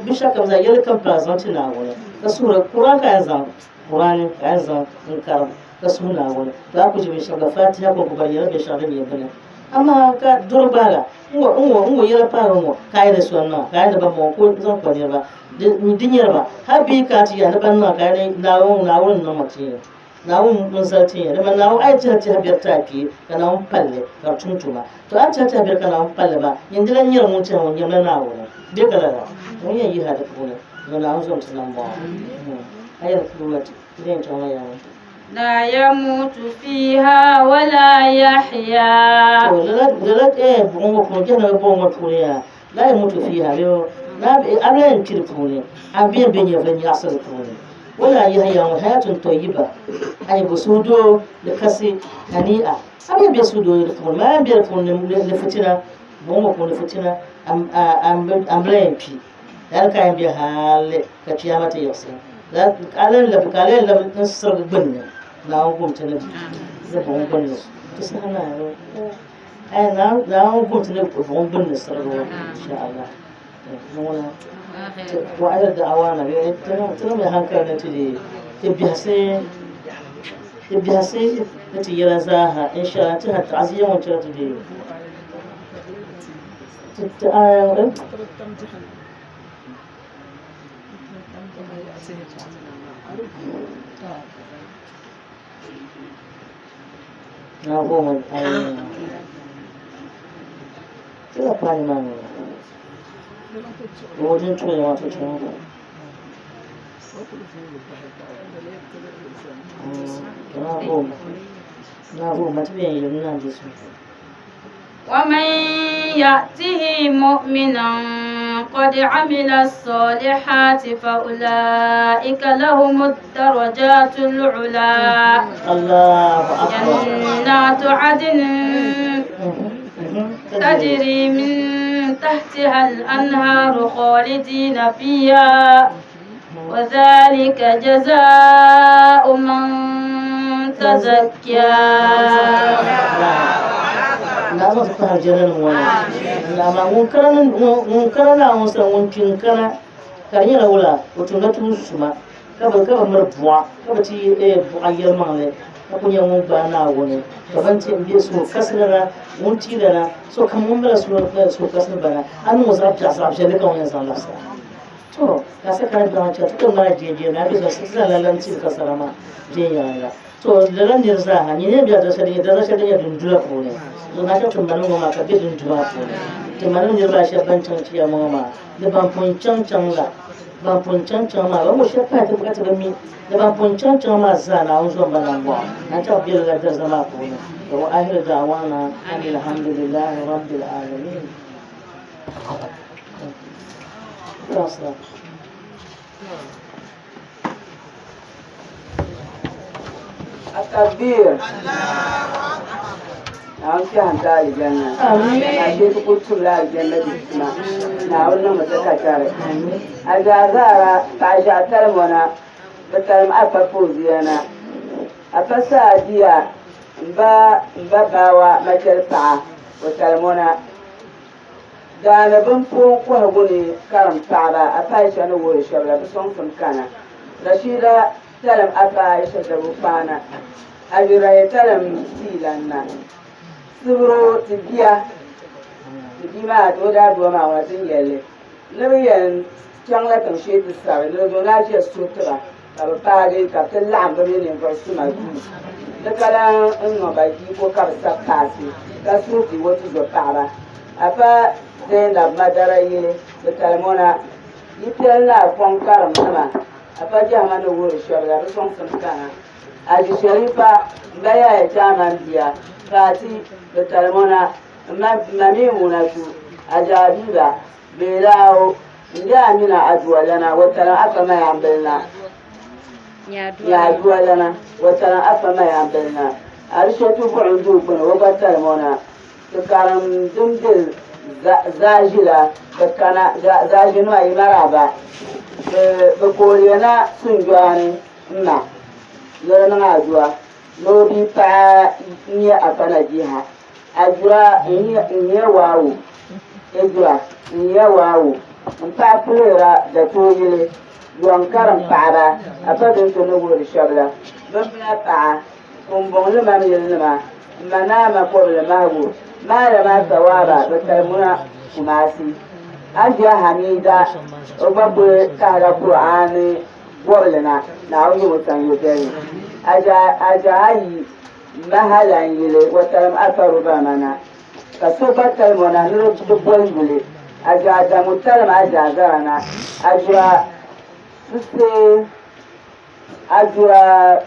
bisha kam za yalla kam present na wala ka sura Qur'an ka yanzu Qur'an ka yanzu in ka suna wani za ku ji mai shaga fatiha ko ku bayyana da shaga ne bane amma ka durbala ngo yara fara ngo kai da sunna kai da ba mu ko zan kware ba dinyar ba har bi ka ti ya na banna kai na won na mace na won mun sarti ya da na won ai ta biyar ta ki kana won palle ka tuntuma to an ta biyar kana won palle ba yanzu ran yar mun ta won yana na won be kala mun yi hada ko ne na zo tunan ba ayar kuma idan ta waya لا يموت فيها ولا يحيا لا بونgo ko jana bongo tuya la yamutu fiha leo na ablen kirfuni abien benye benye asal funi ولا يحيى حياة طيبة أي بسودو لكسي هنيئة أبي بيسودو لكم ما بيركون لفتنا بوم كون لفتنا أم لا يمشي ذلك يم بحال كتيامة يوصل لا قالين لا نصر بني لا أقوم تنب زبون بني تسمعنا أنا لا أقوم تنب زبون بني صار إن شاء الله نونا وعلى دعوانا تنم يهانكر نتدي تبي هسي نتي يرزاها إن شاء الله تنها تعزيه وانشرت دي نعم كذا فاني ما وجن شوي ما تشوفه نعم ما تبين يلنا جسمه ومن يأته مؤمنا قد عمل الصالحات فأولئك لهم الدرجات العلى الله أكبر جنات عدن تجري من تحتها الأنهار خالدين فيها وذلك جزاء من تزكى لا تفتح جنان ولا لا ما منكرنا ونسا ونكنا كان يلا وتنتو سما كبر مربوا كبتي بوا يرمان كبن يوم بانا وني كبنتي بيسو كسرنا ونتيرنا سو كمون بلا سو كسر بنا أنا مزرعة جاسر بجنة كون إنسان لفظ تو كاسة كان برانشة تكمل جيجي نبي بس سلا لانتي كسرما جيجي to dalan dirza ha ni ne biya da shari'a da shari'a ya dundula ko ne to na ta tumbanin goma ka bi dundula ko ne to manan dirza shi ban can ciya mama da ban pon can la ban pon can ma ba mu shi fa ta bukata da mi da ban pon can ma zana on zo ban ba na ta biya da dirza ma ko ne to wa ahir da'wana alhamdulillahi rabbil alamin Rasa. التكبير نعم كان تالي جنة أجيب قلت لا الجنة بسنا نعم نعم تكاتاري أجازارا تعجع تلمنا بتلم أفا فوزينا أفا سادية مباوا مجلسة وتلمنا دانا بنفون وهبوني كرم تعبا أفايش أنا ووري شبلا بسون سمكانا رشيدة تلم أفايش دبوفانا أجرى تلم سيلنا سبرو تبيا ما تودا دوما وتنجلي نبيا شغلة تمشي تسافر لو ناجي السوترا كباري كتلعب بمين فرسما لكلا إنه بيجي كوكب سبتاسي كسوتي وتزو بارا أفا زينب مدري بتلمونا يتلنا فون كارم نما أفا جامع نقول الشريعة بسون سمكانا أجي شريفة بيا جامع بيا فاتي بتلمونا مميمونا شو أجابيبا بلاو نجامنا أجوالنا وتلا أفا ما يعملنا يا أجوالنا وتلا أفا ما يعملنا أرشتو بعندوكنا وبتلمونا تكارم دمدل زاجلا بكنا زاجنو أي مرابا بقولنا سنجواني ما لنا عدوا لو بيبا نيا أفنا جيها أجوا نيا واو أجوا نيا واو نتا فلرا دتويلي يوانكرم بعدا أفدن تنقول الشبلة بمنا بعا كمبون لما ميلنا منام قبل ما هو ما لما ثوابا بتلمنا كماسي أجا حميدا وبقول كهذا القرآن قبلنا نعوي وسنيتين أجا هاي مهلا يلي وتلم أثر بمنا كسوبة تلمنا نرد بقول أجا دمتلم أجا زرنا أجا سسي أجا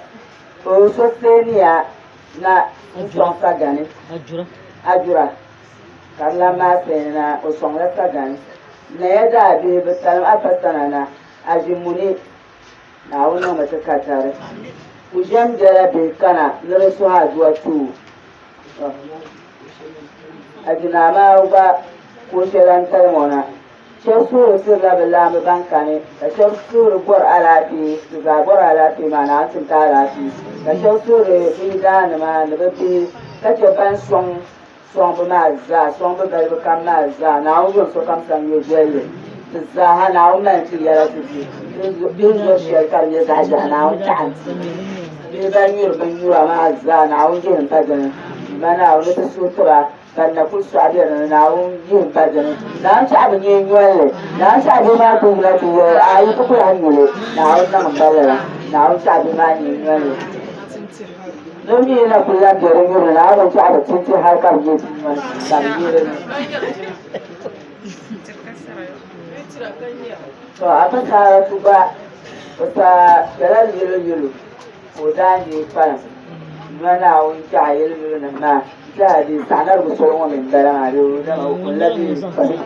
وسسينيا na usong sagani ajura karla ma sena usong la sagani na yada be betal afasana na ajimuni na wani mata ka tare ku jam jara be kana nare su ha zuwa tu ajina ma ba ko shelan tarmona shef sura sirra billahi bankane ka shef sura bor alafi ga bor alafi ma na tun ta alafi ka shef sura bidan ma na be ka ce ban son ba za son ba ba kam na za na wo so kam san yo jelle za ha na wo man ti yara ti bi zo shi ka ne za ja na wo ta bi ban yura ma za na wo jin ta ga mana wo ta so to ba kan na ku sa da na wo jin ta ga na ta ba ne yolle na ta ba ma ku la ti ayi ku ha ni le na wo na ma bala na wo ta ba ma ni yolle don yi yana kula da ringirin na abinci a da cikin harkar gefe wani ringirin to a fasa tuba wata galar yiro ko da ne fara mana wunci a yiro na ma ta da sanar musulun wani dara ma yau da kula da fari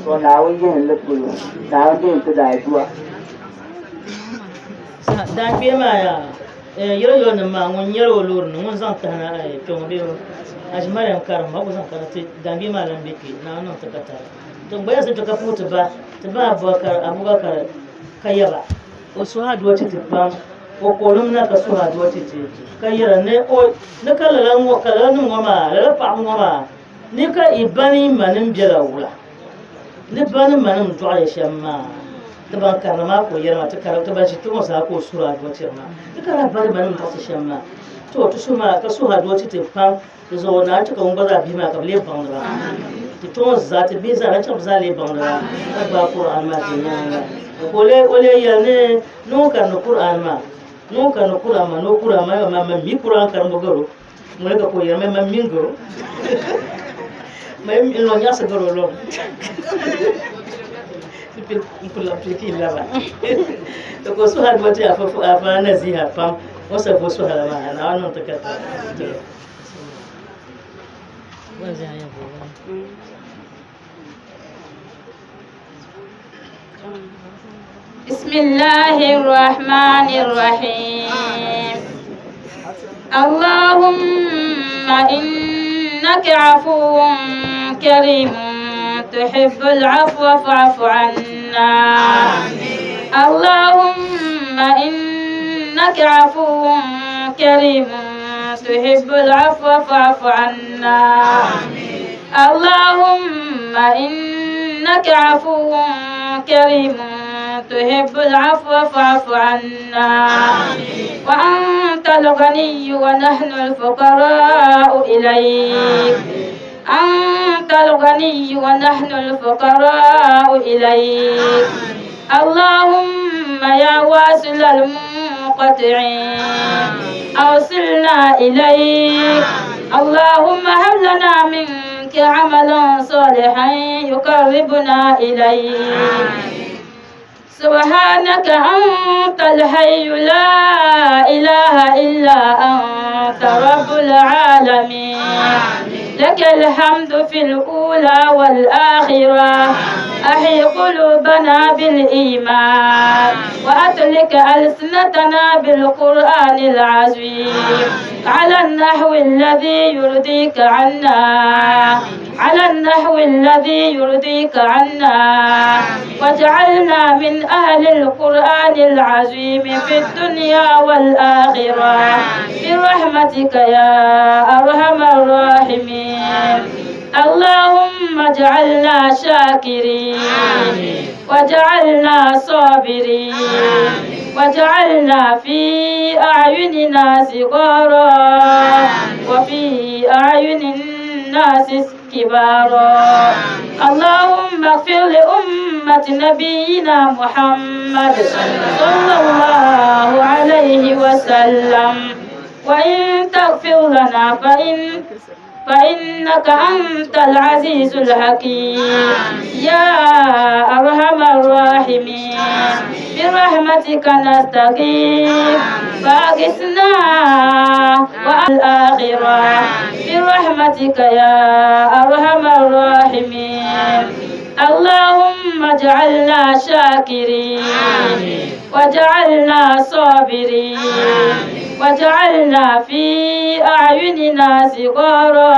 to na wunci yin lukulu na wunci yin ta da haifuwa dan biya ma ya yiro na ma ngun yiro lur ngun zan ta na to be ajmare karam ba zan kana te dan biya ma lan biki na nan ta kata to bayan sai to ka futa ba ta ba abubakar kayaba o su ha duwa ta ba o kolum na ka su ha duwa ta kayira ne o na kalalan wa kalalan ngoma la fa ngoma ni ka ibani manin bela wula ni bani manin to ya shamma taban karama ko yarma ta karanta ba shi to masa ko sura duwa ta ma duka ra bani manin ta shamma to suma ka su ha duwa ta fa zo na ta kan baza bi ma ka le ban ba to zati biza na chap zali bangla ba Qur'an ma tinya ole ya ne no kan Qur'an ma no Qur'an ma mi Qur'an kan bogoro mo le ko ya ma mi ngoro ma mi no nya sa goro lo sipil ikula pliki la ba to ko su har wata afa naziha fam wasa ko su hala ma na wannan takata بسم الله الرحمن الرحيم اللهم إنك عفو كريم تحب العفو فاعف عنا اللهم إنك عفو كريم تحب العفو فاعف عنا اللهم إنك عفو كريم تحب العفو فاعف عنا وأنت الغني ونحن الفقراء إليك أنت الغني ونحن الفقراء إليك اللهم يا واصل المنقطعين أوصلنا إليك اللهم هب لنا منك عملا صالحا يقربنا إليك سبحانك أنت الحي لا إله إلا أنت رب العالمين لك الحمد في الأولى والآخرة أحي قلوبنا بالإيمان وأطلق ألسنتنا بالقرآن العظيم على النحو الذي يرضيك عنا على النحو الذي يرضيك عنا واجعلنا من أهل القرآن العظيم في الدنيا والآخرة برحمتك يا أرحم الراحمين اللهم اجعلنا شاكرين واجعلنا صابرين واجعلنا في أعيننا صغارا وفي أعين الناس كبارا اللهم اغفر لأمة نبينا محمد صلى الله عليه وسلم وإن تغفر لنا فإنك أنت العزيز الحكيم يا أرحم الراحمين برحمتك نستغيث فأغثنا والآخرة برحمتك يا أرحم الراحمين اللهم اجعلنا شاكرين واجعلنا صابرين واجعلنا في أعيننا صغارا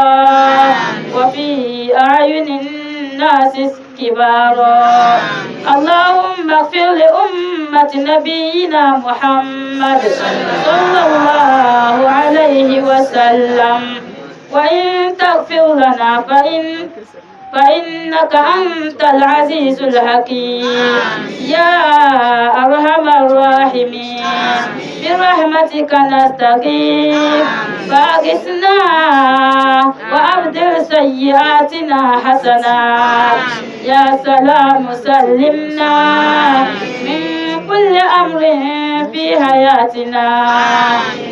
وفي أعين الناس كبارا. اللهم اغفر لأمة نبينا محمد صلى الله عليه وسلم. وإن تغفر لنا فإنك أنت العزيز الحكيم يا أرحم الراحمين. برحمتك نستغيث فأغثنا وأبدل سيئاتنا حسنات. يا سلام سلمنا من كل أمر في حياتنا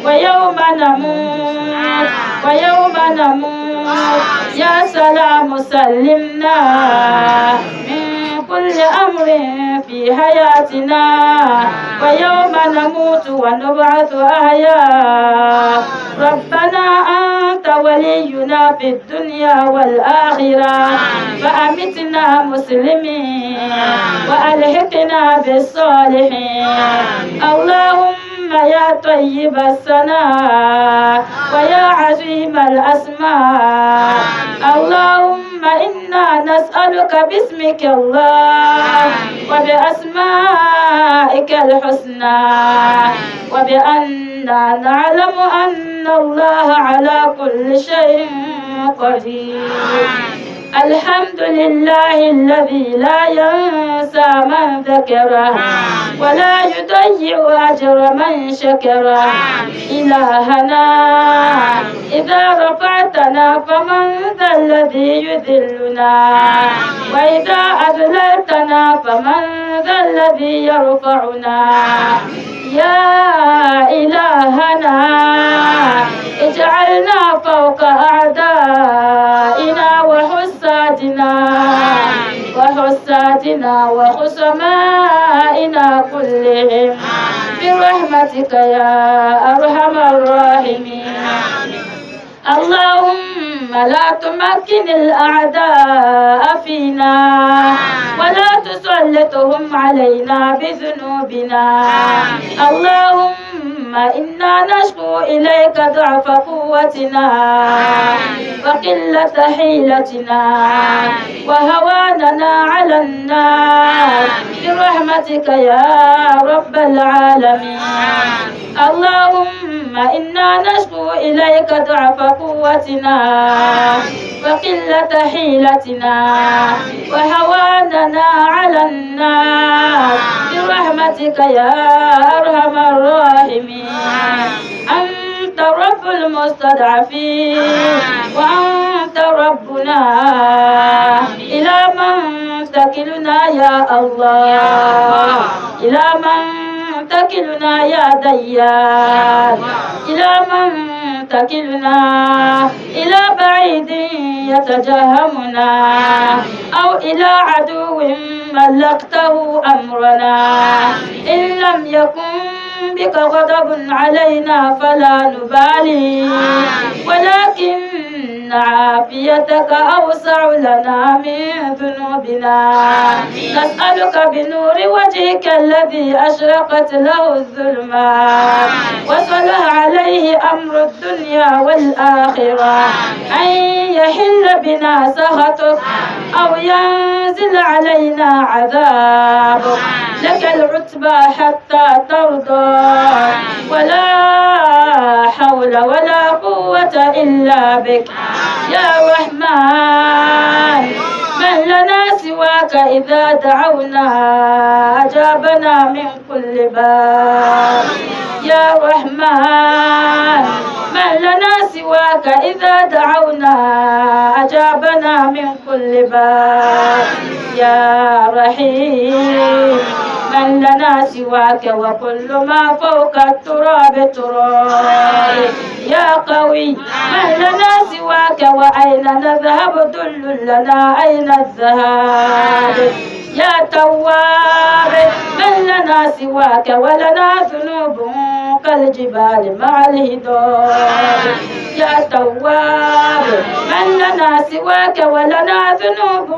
ويوم نموت يا سلام سلمنا من كل أمر في حياتنا ويوم نموت ونبعث أحياء. ربنا أنت ولينا في الدنيا والآخرة فأمتنا مسلمين وألحقنا بالصالحين. اللهم يا طيب الثناء ويا عظيم الأسماء. اللهم إنا نسألك باسمك الله وبأسمائك الحسنى وبأننا نعلم أن الله على كل شيء قدير. الحمد لله الذي لا ينسى من ذكره ولا يضيع أجر من شكره. إلهنا إذا رفعتنا فمن ذا الذي يذلنا وإذا أذللتنا فمن ذا الذي يرفعنا. يا إلهنا اجعلنا فوق أعدائنا وحسادنا وخصمائنا كلهم برحمتك يا أرحم الراحمين. اللهم لا تمكن الأعداء فينا ولا تسلطهم علينا بذنوبنا. اللهم إنا نشكو إليك ضعف قوتنا وقلة حيلتنا وهواننا على الناس برحمتك يا رب العالمين. اللهم إنا نشكو إليك ضعف قوتنا وقلة حيلتنا وهواننا على الناس برحمتك يا أرحم الراحمين. أنت رب المستضعفين وأنت ربنا. إلى من تكلنا يا الله؟ إلى من تكلنا يا ديان؟ إلى من تكلنا؟ إلى بعيد يتجهمنا أو إلى عدو ملكته أمرنا؟ إن لم يكن بك غضب علينا فلا نبالي ولكن عافيتك أوسع لنا من ذنوبنا. نسألك بنور وجهك الذي أشرقت له الظلمات وصلح عليه أمر الدنيا والآخرة أن يحل بنا سخطك أو ينزل علينا عذابك. لك العتبى حتى ترضى ولا حول ولا قوة إلا بك يا رحمن. من لنا سواك إذا دعونا أجابنا من كل باب يا رحمن. من لنا سواك إذا دعونا أجابنا من كل باب يا رحيم. من لنا سواك وكل ما فوق التراب تراب يا قوي. من لنا سواك وأين نذهب؟ دل لنا أين الذهاب يا تواب. من لنا سواك ولنا ذنوب كالجبال مع الهضاب يا تواب. من لنا سواك ولنا ذنوب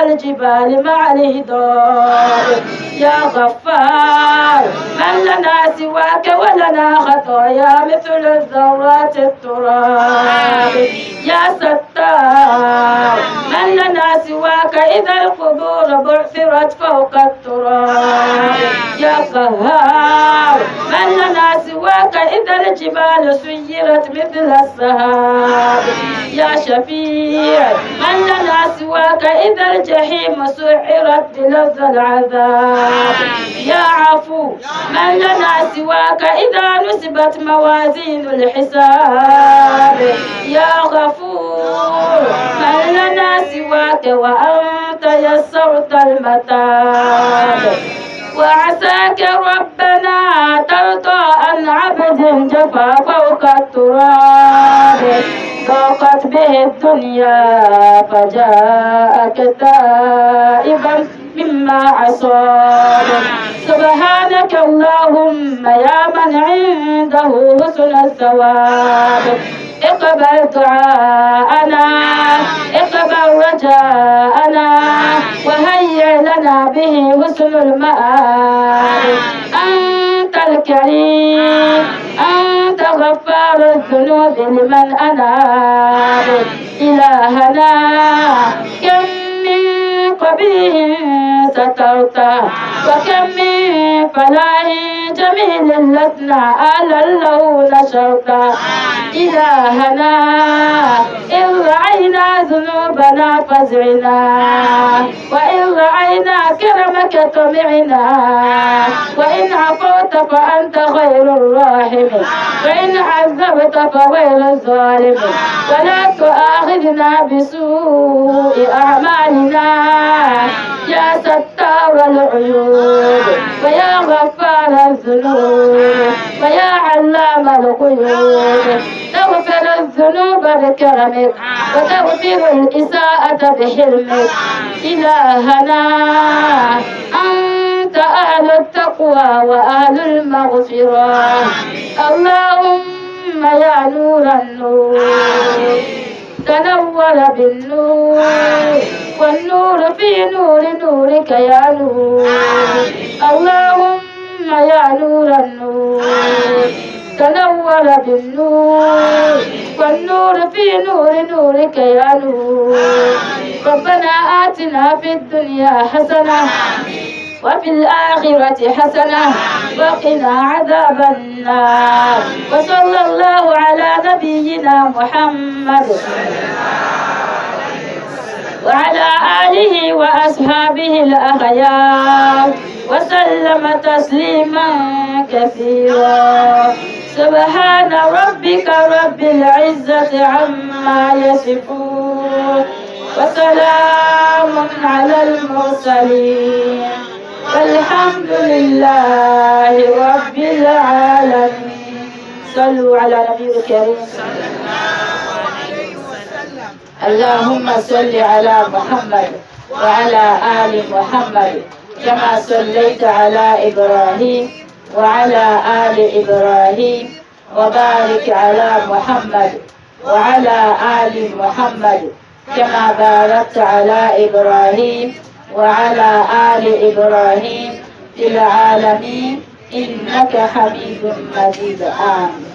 كالجبال مع الهضاب يا غفار من لنا سواك ولنا خطايا مثل الذرات التراب يا ستار من لنا سواك إذا القبور بعثرت فوق التراب يا قهار من لنا سواك إذا الجبال سيرت مثل السحاب يا شفيع من لنا سواك إذا الجحيم سعرت بلظى العذاب يا عفو من لنا سواك إذا نسبت موازين الحساب يا غفور من لنا سواك وأنت يسرت المتاب وعساك ربنا ترضى عن عبد جفا فوق التراب ضاقت به الدنيا فجاءك تائبا مما عصاب سبحانك اللهم يا من عنده حسن الثواب اقبل دعاءنا اقبل رجاءنا وهيئ لنا به حسن المآب أنت الكريم أنت غفار الذنوب لمن أناب إلهنا كم من قبيح سترته وكم من فلاح جميل لسنا أهلا له نشرته إلهنا إن رأينا ذنوبنا فزعنا وإن رأينا كرمك طمعنا وإن عفوت فأنت خير الراحمين وإن عذبت فغير الظالم ولا تؤاخذنا بسوء أعمالنا يا ستار العيوب ويا غفار الذنوب ويا علام الغيوب تغفر الذنوب بكرمك وتغفر الإساءة بحلمك إلهنا أنت أهل التقوى وأهل المغفرة اللهم يا نور النور تنور بالنور والنور في نور نورك يا نور اللهم يا نور النور تنور بالنور والنور في نور نورك يا نور ربنا آتنا في الدنيا حسنة وفي الآخرة حسنة وقنا عذاب النار وصلى الله على نبينا محمد وعلى آله وأصحابه الأخيار وسلم تسليما كثيرا سبحان ربك رب العزة عما يصفون وسلام على المرسلين والحمد لله رب العالمين صلوا على نبي الكريم اللهم صل على محمد وعلى آل محمد كما صليت على إبراهيم وعلى آل إبراهيم وبارك على محمد وعلى آل محمد كما باركت على إبراهيم وعلى آل إبراهيم في العالمين إنك حميد مجيد آمين.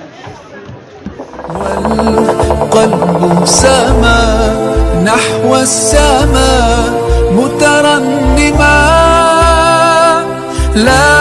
والقلب سما نحو السماء مترنما لا